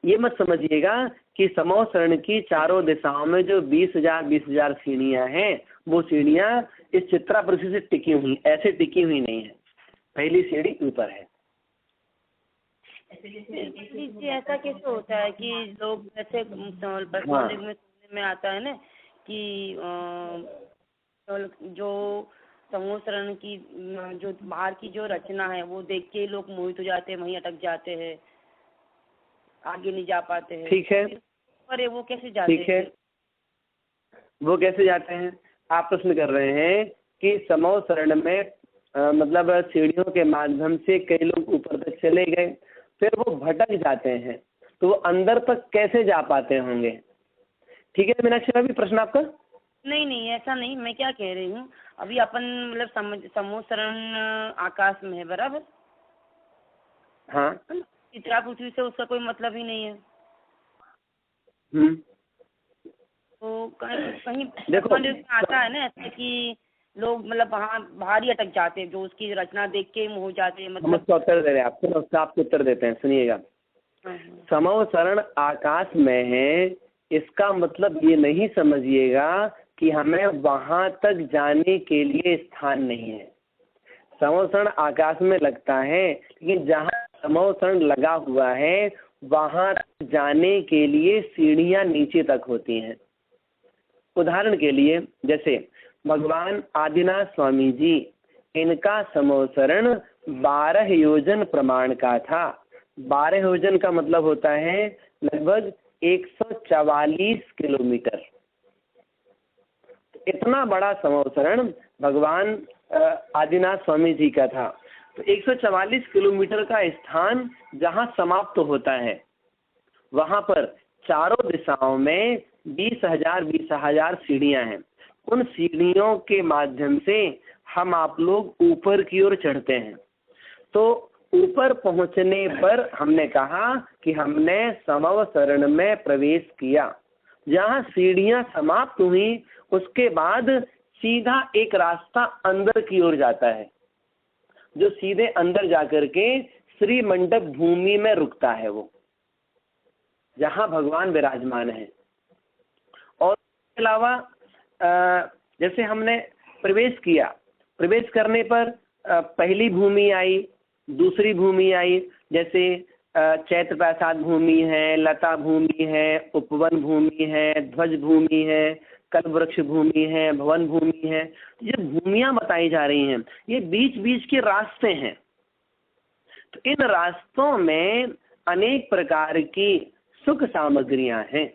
ये मत समझिएगा कि समवसरण की चारों दिशाओं में जो 20,000 सीढ़ियां हैं, वो सीढ़ियां इस चित्रा पृथ्वी से टिकी हुई, ऐसे टिकी हुई नहीं है। पहली सीढ़ी ऊपर है। ऐसा कैसे होता है कि लोग ऐसे पर्सनल में सुनने में आता है ना कि जो समवसरण की जो बाहर की जो रचना है वो देख के लोग मोहित हो जाते हैं, वहीं अटक जाते हैं, आगे नहीं जा पाते हैं। ठीक है, अरे वो कैसे जाते हैं? ठीक है, वो कैसे जाते हैं? आप प्रश्न कर रहे हैं कि समवसरण में मतलब सीढ़ियों के माध्यम से कई लोग ऊपर तक चले गए, फिर वो भटक जाते हैं, तो वो अंदर तक कैसे जा पाते होंगे? ठीक है मीनाक्षी भाभी, प्रश्न आपका? नहीं, ऐसा नहीं। मैं क्या कह रही हूँ, अभी अपन मतलब समवसरण आकाश में है, बराबर? हाँ, चित्रा पृथ्वी से उसका कोई मतलब ही नहीं है। तो कहीं देखो आता है ना ऐसे कि लोग मतलब वहाँ बाहर ही अटक जाते हैं, जो उसकी रचना देख के हो जाते हैं। मतलब उसका उत्तर दे रहे हैं आपको, उसका आपको उत्तर देते हैं, सुनिएगा। समवसरण आकाश में है, इसका मतलब ये नहीं समझिएगा कि हमें वहां तक जाने के लिए स्थान नहीं है। समवसरण आकाश में लगता है, लेकिन जहाँ समवसरण लगा हुआ है वहां जाने के लिए सीढ़ियां नीचे तक होती हैं। उदाहरण के लिए जैसे भगवान आदिनाथ स्वामी जी, इनका समवसरण 12 योजन प्रमाण का था। 12 योजन का मतलब होता है लगभग 144 किलोमीटर। इतना बड़ा समवसरण भगवान आदिनाथ स्वामी जी का था। तो 144 किलोमीटर का स्थान जहाँ समाप्त होता है, वहां पर चारों दिशाओं में 20,000 सीढ़ियां हैं। उन सीढ़ियों के माध्यम से हम आप लोग ऊपर की ओर चढ़ते हैं। तो ऊपर पहुंचने पर हमने कहा कि हमने समवसरण में प्रवेश किया। जहाँ सीढ़ियां समाप्त हुई, उसके बाद सीधा एक रास्ता अंदर की ओर जाता है, जो सीधे अंदर जाकर के श्री मंडप भूमि में रुकता है, वो जहाँ भगवान विराजमान है। और इसके अलावा जैसे हमने प्रवेश किया, प्रवेश करने पर पहली भूमि आई, दूसरी भूमि आई, जैसे चैत्र प्रसाद भूमि है, लता भूमि है, उपवन भूमि है, ध्वज भूमि है, कल्प वृक्ष भूमि है, भवन भूमि है। ये भूमियां बताई जा रही हैं, ये बीच बीच के रास्ते हैं। तो इन रास्तों में अनेक प्रकार की सुख सामग्रियां हैं।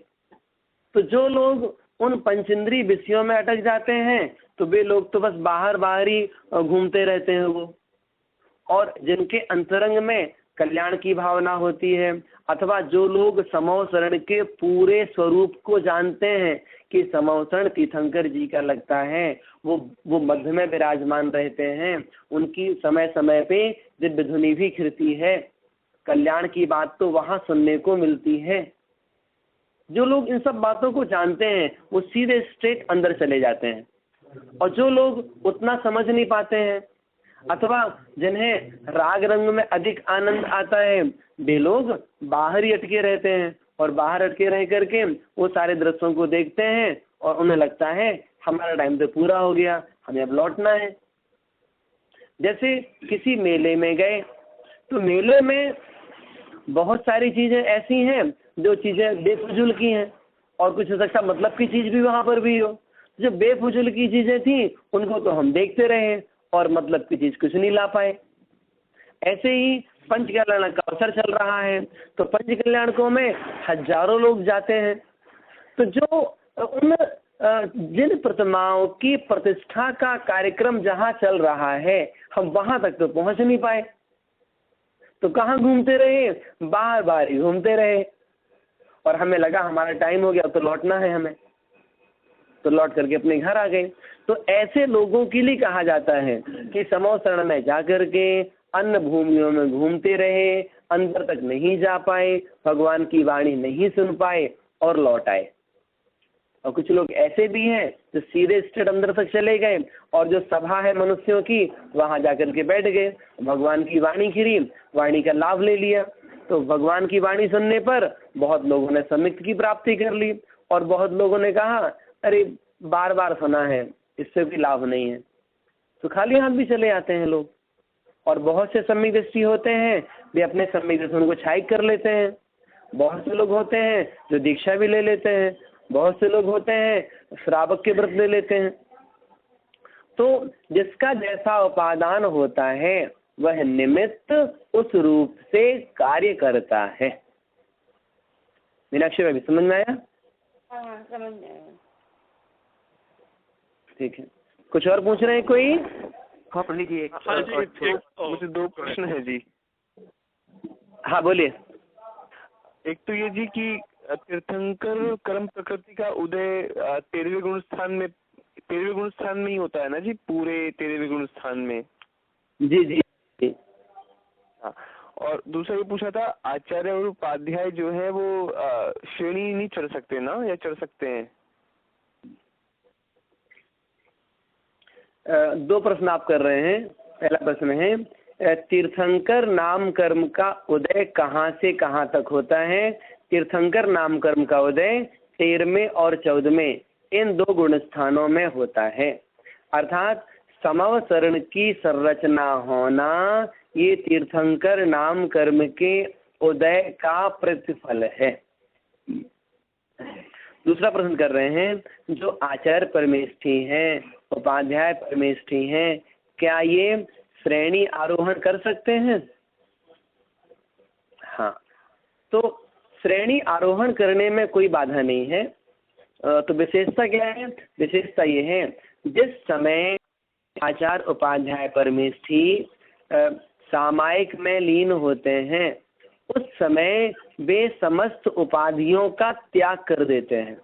तो जो लोग उन पंचेंद्रिय विषयों में अटक जाते हैं, तो वे लोग तो बस बाहर बाहर ही घूमते रहते हैं वो। और जिनके अंतरंग में कल्याण की भावना होती है, अथवा जो लोग समवसरण के पूरे स्वरूप को जानते हैं कि समवसरण तीर्थंकर जी का लगता है, वो मध्य में विराजमान रहते हैं, उनकी समय समय पे दिव्य धुनी भी खिलती है, कल्याण की बात तो वहां सुनने को मिलती है। जो लोग इन सब बातों को जानते हैं वो सीधे स्ट्रेट अंदर चले जाते हैं। और जो लोग उतना समझ नहीं पाते हैं, अथवा जिन्हें राग रंग में अधिक आनंद आता है, वे लोग बाहर ही अटके रहते हैं, और बाहर अटके रह करके वो सारे दृश्यों को देखते हैं और उन्हें लगता है हमारा टाइम तो पूरा हो गया, हमें अब लौटना है। जैसे किसी मेले में गए, तो मेले में बहुत सारी चीजें ऐसी हैं जो चीजें बेफजूल की हैं, और कुछ हो सकता मतलब की चीज भी वहां पर भी हो। जो बेफजूल की चीजें थी उनको तो हम देखते रहे और मतलब की चीज कुछ नहीं ला पाए। ऐसे ही पंच कल्याण का अवसर चल रहा है, तो पंच कल्याणकों में हजारों लोग जाते हैं। तो जो उन जिन प्रतिमाओं की प्रतिष्ठा का कार्यक्रम जहाँ चल रहा है, हम वहां तक तो पहुंच नहीं पाए। तो कहाँ घूमते रहे, बार बार ही घूमते रहे। और हमें लगा हमारा टाइम हो गया तो लौटना है हमें, तो लौट करके अपने घर आ गए। तो ऐसे लोगों के लिए कहा जाता है कि समो शरण में जाकर के अन्य भूमियों में घूमते रहे, अंदर तक नहीं जा पाए, भगवान की वाणी नहीं सुन पाए और लौट आए। और कुछ लोग ऐसे भी हैं जो सीधे स्ट्रेट अंदर तक चले गए और जो सभा है मनुष्यों की वहां जाकर के बैठ गए, भगवान की वाणी गिरी, वाणी का लाभ ले लिया। तो भगवान की वाणी सुनने पर बहुत लोगों ने सम्यक्त की प्राप्ति कर ली और बहुत लोगों ने कहा अरे बार बार सुना है, इससे भी लाभ नहीं है, तो खाली हाथ भी चले आते हैं लोग। और बहुत से सम्यक दृष्टि होते हैं वे अपने सम्यक दर्शन को छाई कर लेते हैं। बहुत से लोग होते हैं जो दीक्षा भी ले लेते हैं, बहुत से लोग होते हैं श्रावक के व्रत ले लेते हैं। तो जिसका जैसा उपादान होता है वह निमित्त उस रूप से कार्य करता है। मीनाक्षी भाभी समझ में आया? हाँ समझ में आया। ठीक है, कुछ और पूछ रहे हैं कोई? हाँ पंडित जी, मुझे 2 प्रश्न है जी। हाँ बोलिए। एक तो ये जी कि तीर्थंकर कर्म प्रकृति का उदय 13वें गुण स्थान में ही होता है ना जी, पूरे 13वें गुण स्थान में? जी जी जी। हाँ, और दूसरा ये पूछा था आचार्य और उपाध्याय जो है वो श्रेणी नहीं चढ़ सकते ना, या चढ़ सकते हैं? 2 प्रश्न आप कर रहे हैं। पहला प्रश्न है तीर्थंकर नाम कर्म का उदय कहाँ से कहाँ तक होता है? तीर्थंकर नाम कर्म का उदय 13वें और 14वें इन 2 गुण स्थानों में होता है। अर्थात समवसरण की संरचना होना ये तीर्थंकर नाम कर्म के उदय का प्रतिफल है। दूसरा प्रश्न कर रहे हैं जो आचार्य परमेष्ठी हैं, उपाध्याय परमेष्ठी हैं, क्या ये श्रेणी आरोहण कर सकते हैं? हाँ, तो श्रेणी आरोहण करने में कोई बाधा नहीं है। तो विशेषता क्या है? विशेषता ये है जिस समय आचार्य उपाध्याय परमेष्ठी सामायिक में लीन होते हैं उस समय वे समस्त उपाधियों का त्याग कर देते हैं।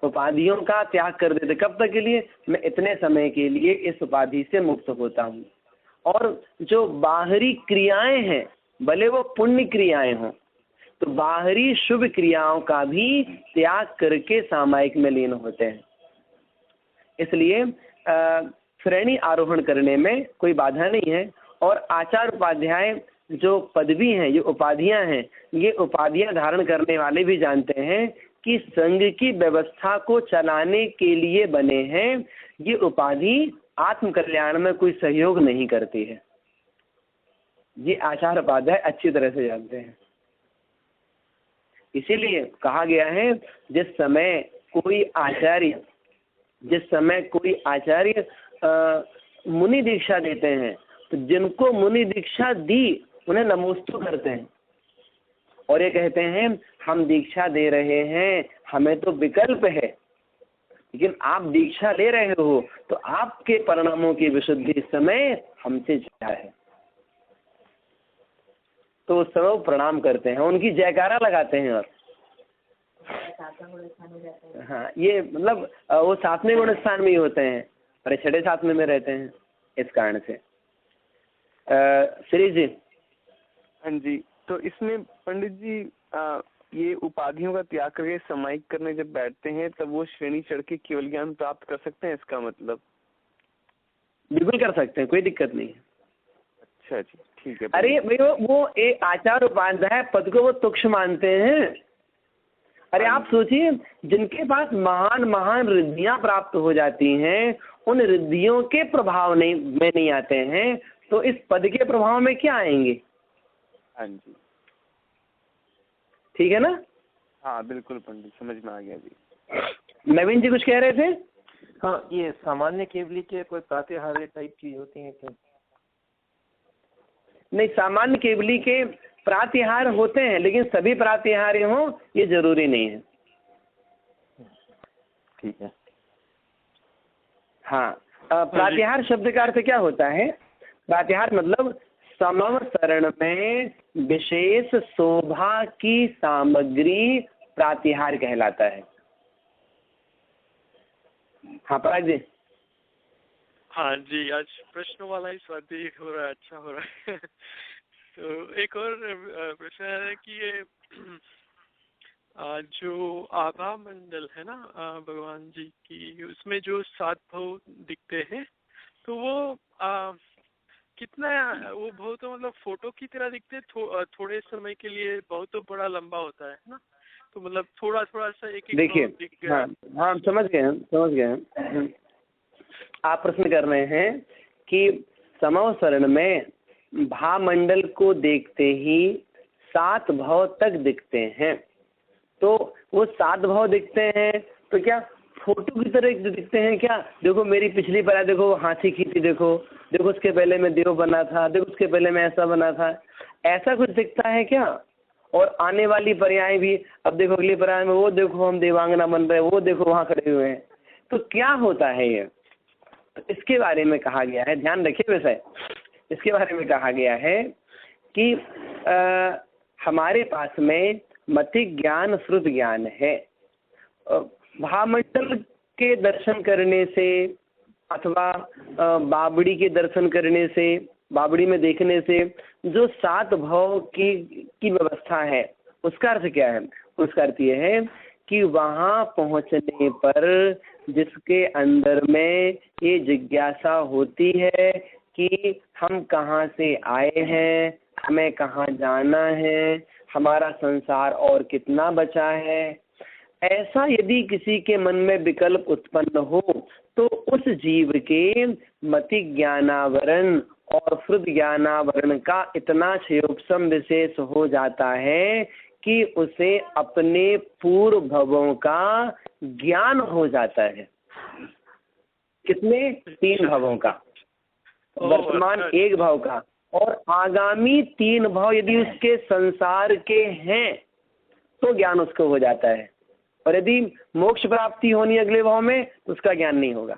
उपाधियों का त्याग कर देते कब तक के लिए? मैं इतने समय के लिए इस उपाधि से मुक्त होता हूँ। और जो बाहरी क्रियाएं हैं भले वो पुण्य क्रियाएं हों, तो बाहरी शुभ क्रियाओं का भी त्याग करके सामायिक में लीन होते हैं। इसलिए श्रेणी आरोहण करने में कोई बाधा नहीं है। और आचार्य उपाध्याय जो पदवी हैं, जो उपाधियां हैं, ये उपाधियां धारण करने वाले भी जानते हैं कि संघ की व्यवस्था को चलाने के लिए बने हैं। ये उपाधि आत्म कल्याण में कोई सहयोग नहीं करती है। ये आचार्य उपाध्याय अच्छी तरह से जानते हैं। इसीलिए कहा गया है जिस समय कोई आचार्य मुनि दीक्षा देते हैं तो जिनको मुनि दीक्षा दी उन्हें नमोस्तु करते हैं और ये कहते हैं हम दीक्षा दे रहे हैं, हमें तो विकल्प है, लेकिन आप दीक्षा ले रहे हो तो आपके परिणामों की विशुद्धि इस समय हमसे ज्यादा है। तो उस समय प्रणाम करते हैं, उनकी जयकारा लगाते हैं। और हाँ, ये मतलब वो 7वें गुण स्थान में ही होते हैं और 6ठे 7वें में रहते हैं। इस कारण से श्री जी। हाँ जी, तो इसमें पंडित जी ये उपाधियों का त्याग करके समायिक करने जब बैठते हैं तब वो श्रेणी चढ़ के केवल ज्ञान प्राप्त कर सकते हैं, इसका मतलब? बिल्कुल कर सकते हैं, कोई दिक्कत नहीं है। अच्छा जी, ठीक है। अरे भाई वो एक आचार्य उपाध्याय पद को वो तुच्छ मानते हैं। अरे आप सोचिए जिनके पास महान महान रिद्धियां प्राप्त हो जाती हैं उन रिद्धियों के प्रभाव में नहीं आते हैं, तो इस पद के प्रभाव में क्या आएंगे? हाँ जी, ठीक है ना? हाँ बिल्कुल पंडित, समझ में आ गया जी। नवीन जी कुछ कह रहे थे? हाँ, ये सामान्य केवली के कोई प्रातिहार्य टाइप चीज होती है क्या? नहीं, सामान्य केवली के प्रातिहार होते हैं, लेकिन सभी प्रातिहार्य हों ये जरूरी नहीं है। ठीक है। हाँ, प्रातिहार शब्द का अर्थ क्या होता है? प्रातिहार मतलब समवसरण में विशेष शोभा की सामग्री प्रातिहार कहलाता है। हाँ पराग जी। हाँ जी, आज प्रश्न वाला ही स्वाध्याय हो रहा है, अच्छा हो रहा है। तो एक और प्रश्न है कि ये जो आभा मंडल है ना भगवान जी की, उसमें जो 7 भाव दिखते हैं, तो वो कितना वो भाव तो मतलब फोटो की तरह दिखते थोड़े समय के लिए, बहुत तो बड़ा लंबा होता है ना, तो मतलब थोड़ा थोड़ा सा एक एक देखिए, दिख गया। हाँ समझ गए। आप प्रश्न कर रहे हैं कि समवसरण में भामंडल को देखते ही 7 भाव तक दिखते हैं, तो वो 7 भाव दिखते हैं तो क्या फोटो की तरह दिखते हैं क्या? देखो मेरी पिछली पराय देखो, हाथी खींची, देखो उसके पहले में देव बना था, देखो उसके पहले में ऐसा बना था, ऐसा कुछ दिखता है क्या? और आने वाली पर्याय भी, अब देखो अगली पर्याय में वो देखो हम देवांगना बन रहे, वो देखो वहाँ खड़े हुए हैं, तो क्या होता है ये? तो इसके बारे में कहा गया है, ध्यान रखिए वैसे, इसके बारे में कहा गया है कि हमारे पास में मति ज्ञान श्रुत ज्ञान है। भामंडल के दर्शन करने से अथवा बावड़ी के दर्शन करने से, बावड़ी में देखने से जो 7 भाव की व्यवस्था है, उसका अर्थ क्या है? उसका अर्थ ये है कि वहाँ पहुँचने पर जिसके अंदर में ये जिज्ञासा होती है कि हम कहाँ से आए हैं, हमें कहाँ जाना है, हमारा संसार और कितना बचा है, ऐसा यदि किसी के मन में विकल्प उत्पन्न हो तो उस जीव के मति ज्ञानावरण और श्रुत ज्ञानावरण का इतना क्षयोपम विशेष हो जाता है कि उसे अपने पूर्व भवों का ज्ञान हो जाता है। कितने? 3 भवों का, वर्तमान 1 भाव का, और आगामी 3 भाव यदि उसके संसार के हैं तो ज्ञान उसको हो जाता है, और यदि मोक्ष प्राप्ति होनी अगले भाव में तो उसका ज्ञान नहीं होगा।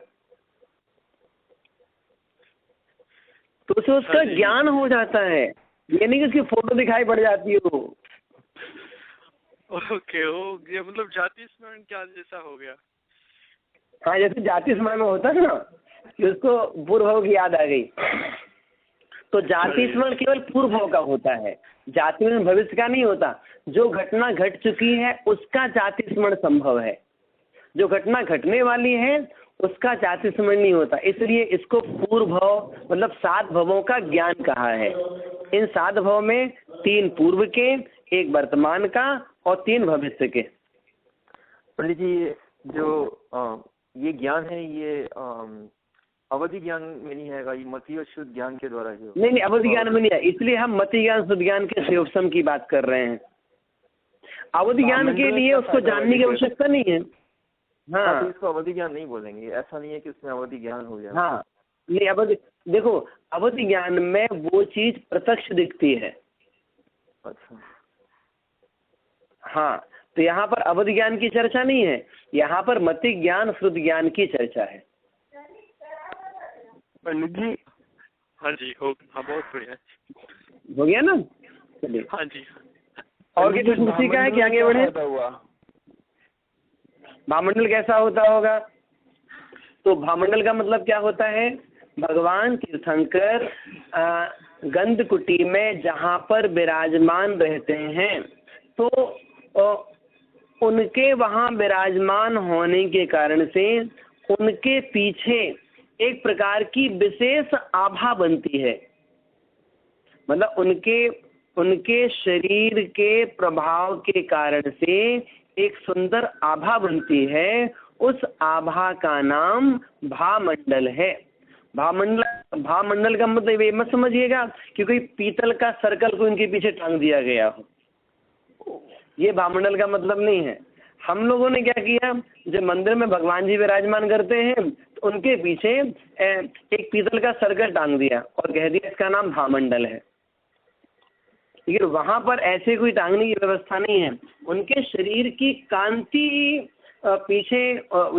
तो उसे उसका ज्ञान हो जाता है, ये नहीं कि उसकी फोटो दिखाई पड़ जाती हो। ओके, हो गया, मतलब जाति स्मरण क्या जैसा हो गया। हाँ, जैसे जाति स्मरण में होता है ना कि उसको पूर्व भाव की याद आ गई, तो जाति स्मरण केवल पूर्व भाव का होता है, जाति में भविष्य का नहीं होता। जो घटना घट चुकी है उसका जाति स्मरण संभव है, जो घटना घटने वाली है उसका जाति स्मरण नहीं होता। इसलिए इसको पूर्व भाव मतलब 7 भवों का ज्ञान कहा है। इन 7 भव में 3 पूर्व के, 1 वर्तमान का और 3 भविष्य के। पंडित जी, जो ये ज्ञान है ये अवधि ज्ञान में नहीं है, ये मति और शुद्ध ज्ञान के द्वारा ही? नहीं, अवधि ज्ञान में नहीं है, इसलिए हम मति ज्ञान शुद्ध ज्ञान के क्षयोपम की बात कर रहे हैं। अवधि ज्ञान के लिए उसको जानने की आवश्यकता नहीं है। हाँ, तो इसको अवधि ज्ञान नहीं बोलेंगे, ऐसा नहीं है कि उसमें अवधि ज्ञान हो जाए। हाँ नहीं, अवधि देखो, अवधि ज्ञान में वो चीज प्रत्यक्ष दिखती है। अच्छा, हाँ, तो यहाँ पर अवधि ज्ञान की चर्चा नहीं है, यहाँ पर मति ज्ञान श्रुत ज्ञान की चर्चा है। पंडित जी। हाँ जी, हो, हाँ बहुत बढ़िया, हो गया ना? चलिए, हाँ जी। और क्या कुछ उसी का है कि आगे बढ़े? भामंडल कैसा होता होगा? तो भामंडल का मतलब क्या होता है? भगवान तीर्थंकर गंधकुटी में जहाँ पर विराजमान रहते हैं, तो उनके वहाँ विराजमान होने के कारण से उनके पीछे एक प्रकार की विशेष आभा बनती है। मतलब उनके शरीर के प्रभाव के कारण से एक सुंदर आभा बनती है, उस आभा का नाम भामंडल है। भामंडल का मतलब ये मत समझिएगा कि कोई पीतल का सर्कल को इनके पीछे टांग दिया गया हो, ये भामंडल का मतलब नहीं है। हम लोगों ने क्या किया, जब मंदिर में भगवान जी विराजमान करते हैं तो उनके पीछे एक पीतल का सर्कल टांग दिया और कह दिया इसका नाम भामंडल है। लेकिन वहां पर ऐसे कोई टांगने की व्यवस्था नहीं है। उनके शरीर की कांति पीछे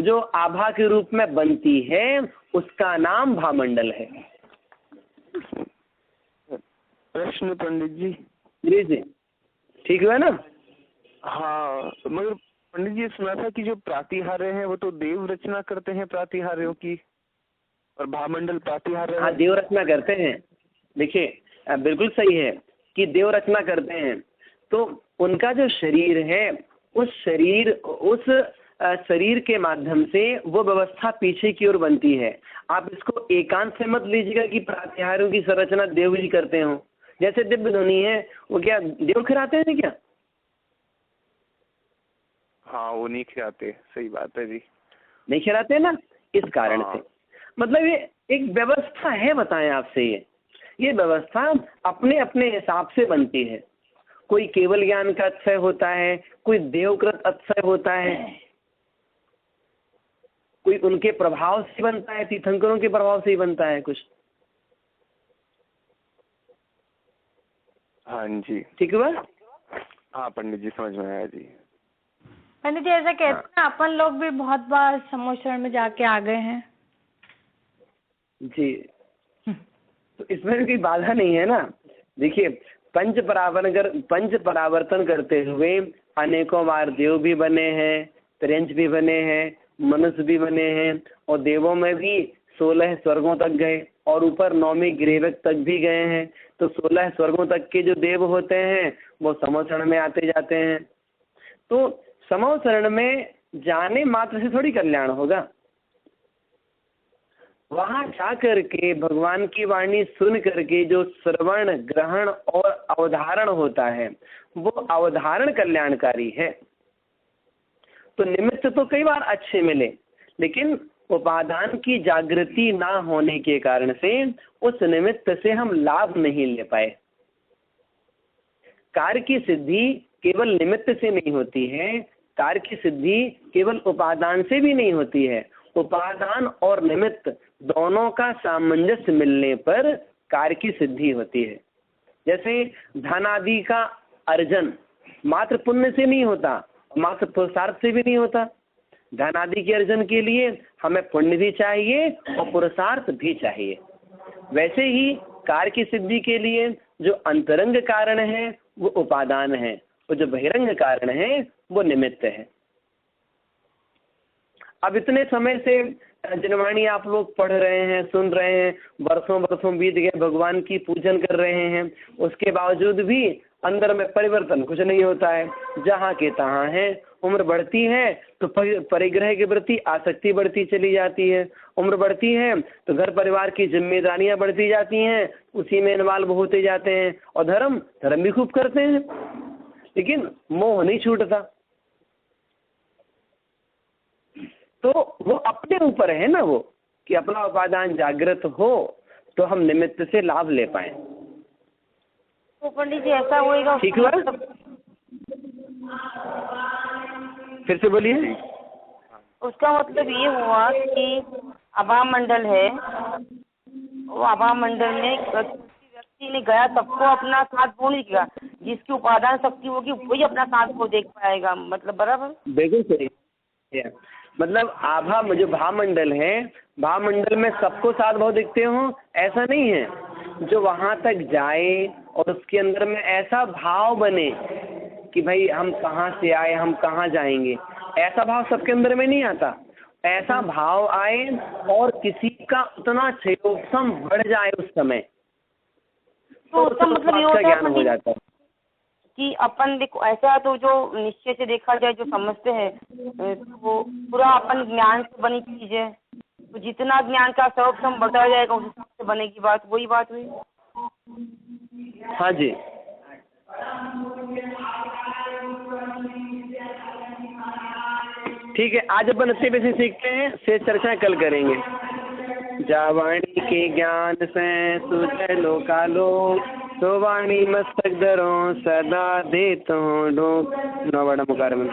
जो आभा के रूप में बनती है उसका नाम भामंडल है। प्रश्न पंडित जी। जी जी, ठीक हुआ ना? हाँ, मगर पंडित जी सुना था कि जो प्रातिहार्य है वो तो देव रचना करते हैं प्रातिहार्यों की, और भामंडल प्रातिहार्य। हाँ, देव रचना करते हैं। देखिए बिल्कुल सही है कि देव रचना करते हैं। तो उनका जो शरीर है, उस शरीर के माध्यम से वो व्यवस्था पीछे की ओर बनती है। आप इसको एकांत से मत लीजिएगा कि प्रातिहार्यों की संरचना देव जी करते हो। जैसे दिव्य ध्वनि है, वो क्या देव खिलाते हैं क्या? हाँ, वो नहीं खिलाते, सही बात है जी, नहीं खिलाते ना। इस कारण हाँ। से मतलब ये एक व्यवस्था है, बताएं आपसे, ये व्यवस्था अपने अपने हिसाब से बनती है। कोई केवल ज्ञान का अक्षय होता है, कोई देवकृत अक्षय होता है, कोई उनके प्रभाव से बनता है, तीर्थंकरों के प्रभाव से ही बनता है कुछ। हाँ जी, ठीक हुआ? हाँ पंडित जी, समझ में आया जी। पंडित जी ऐसा कहते हैं ना, अपन लोग भी बहुत बार समोशरण में जाके आ गए हैं जी। तो इसमें भी कोई बाधा नहीं है ना। देखिए, पंच परावर्तन करते हुए अनेकों बार देव भी बने हैं, त्रियंच भी बने हैं, मनुष्य भी बने हैं, और देवों में भी 16 स्वर्गों तक गए, और ऊपर 9वीं ग्रेवक तक भी गए हैं। तो 16 स्वर्गों तक के जो देव होते हैं वो समोशरण में आते जाते हैं। तो समोशरण में जाने मात्र से थोड़ी कल्याण होगा। वहां जा करके भगवान की वाणी सुन करके जो श्रवण, ग्रहण और अवधारण होता है, वो अवधारण कल्याणकारी है। तो निमित्त तो कई बार अच्छे मिले, लेकिन उपादान की जागृति ना होने के कारण से उस निमित्त से हम लाभ नहीं ले पाए। कार्य की सिद्धि केवल निमित्त से नहीं होती है, कार्य की सिद्धि केवल उपादान से भी नहीं होती है। उपादान और निमित्त दोनों का सामंजस्य मिलने पर कार्य की सिद्धि होती है। जैसे धन आदि का अर्जन मात्र पुण्य से नहीं होता, मात्र पुरुषार्थ से भी नहीं होता। धन आदि के अर्जन के लिए हमें पुण्य भी चाहिए और पुरुषार्थ भी चाहिए। वैसे ही कार्य की सिद्धि के लिए जो अंतरंग कारण है वो उपादान है, और जो बहिरंग कारण है वो निमित्त है। अब इतने समय से जनवाणी आप लोग पढ़ रहे हैं, सुन रहे हैं, वर्षों वर्षों बीत गए, भगवान की पूजन कर रहे हैं, उसके बावजूद भी अंदर में परिवर्तन कुछ नहीं होता है। जहाँ के तहाँ है। उम्र बढ़ती है तो परिग्रह के प्रति आसक्ति बढ़ती चली जाती है, उम्र बढ़ती है तो घर परिवार की जिम्मेदारियां बढ़ती जाती हैं, उसी में इन्वॉल्व होते जाते हैं, और धर्म भी खूब करते हैं, लेकिन मोह नहीं छूटता। तो वो अपने ऊपर है ना, वो कि अपना उपादान जागृत हो तो हम निमित्त से लाभ ले पाए। तो पंडित जी ऐसा होएगा, ठीक हुआ? फिर से बोलिए। उसका मतलब ये हुआ कि आभा मंडल है, वो आभा मंडल में व्यक्ति ने गया सबको अपना साथ वो नहीं किया, जिसकी उपादान शक्ति होगी वही अपना साथ को देख पाएगा। मतलब बराबर? बिल्कुल सही। मतलब आभा जो भामंडल है, भामंडल में सबको साथ भाव देखते हो ऐसा नहीं है। जो वहां तक जाए और उसके अंदर में ऐसा भाव बने कि भाई हम कहाँ से आए, हम कहाँ जाएंगे, ऐसा भाव सबके अंदर में नहीं आता। ऐसा भाव आए और किसी का उतना क्षयोक्षम बढ़ जाए उस समय, तो उसका मतलब ये होता ज्ञान हो जाता है कि अपन देखो ऐसा, तो जो निश्चय से देखा जाए, जो समझते हैं, वो पूरा अपन ज्ञान से बनी चीज है। तो जितना ज्ञान का सर्वक्षम बढ़ता जाएगा उस हिसाब से बनेगी बात। वही बात हुई। हाँ जी। ठीक है, आज अपन अच्छे से सीखते हैं, शेष चर्चा कल करेंगे। जावाणी के ज्ञान से सुजय लोकालो, तो वाणी मस्तक धरो सदा देत हो डोक। नौ बड़ा मुकार में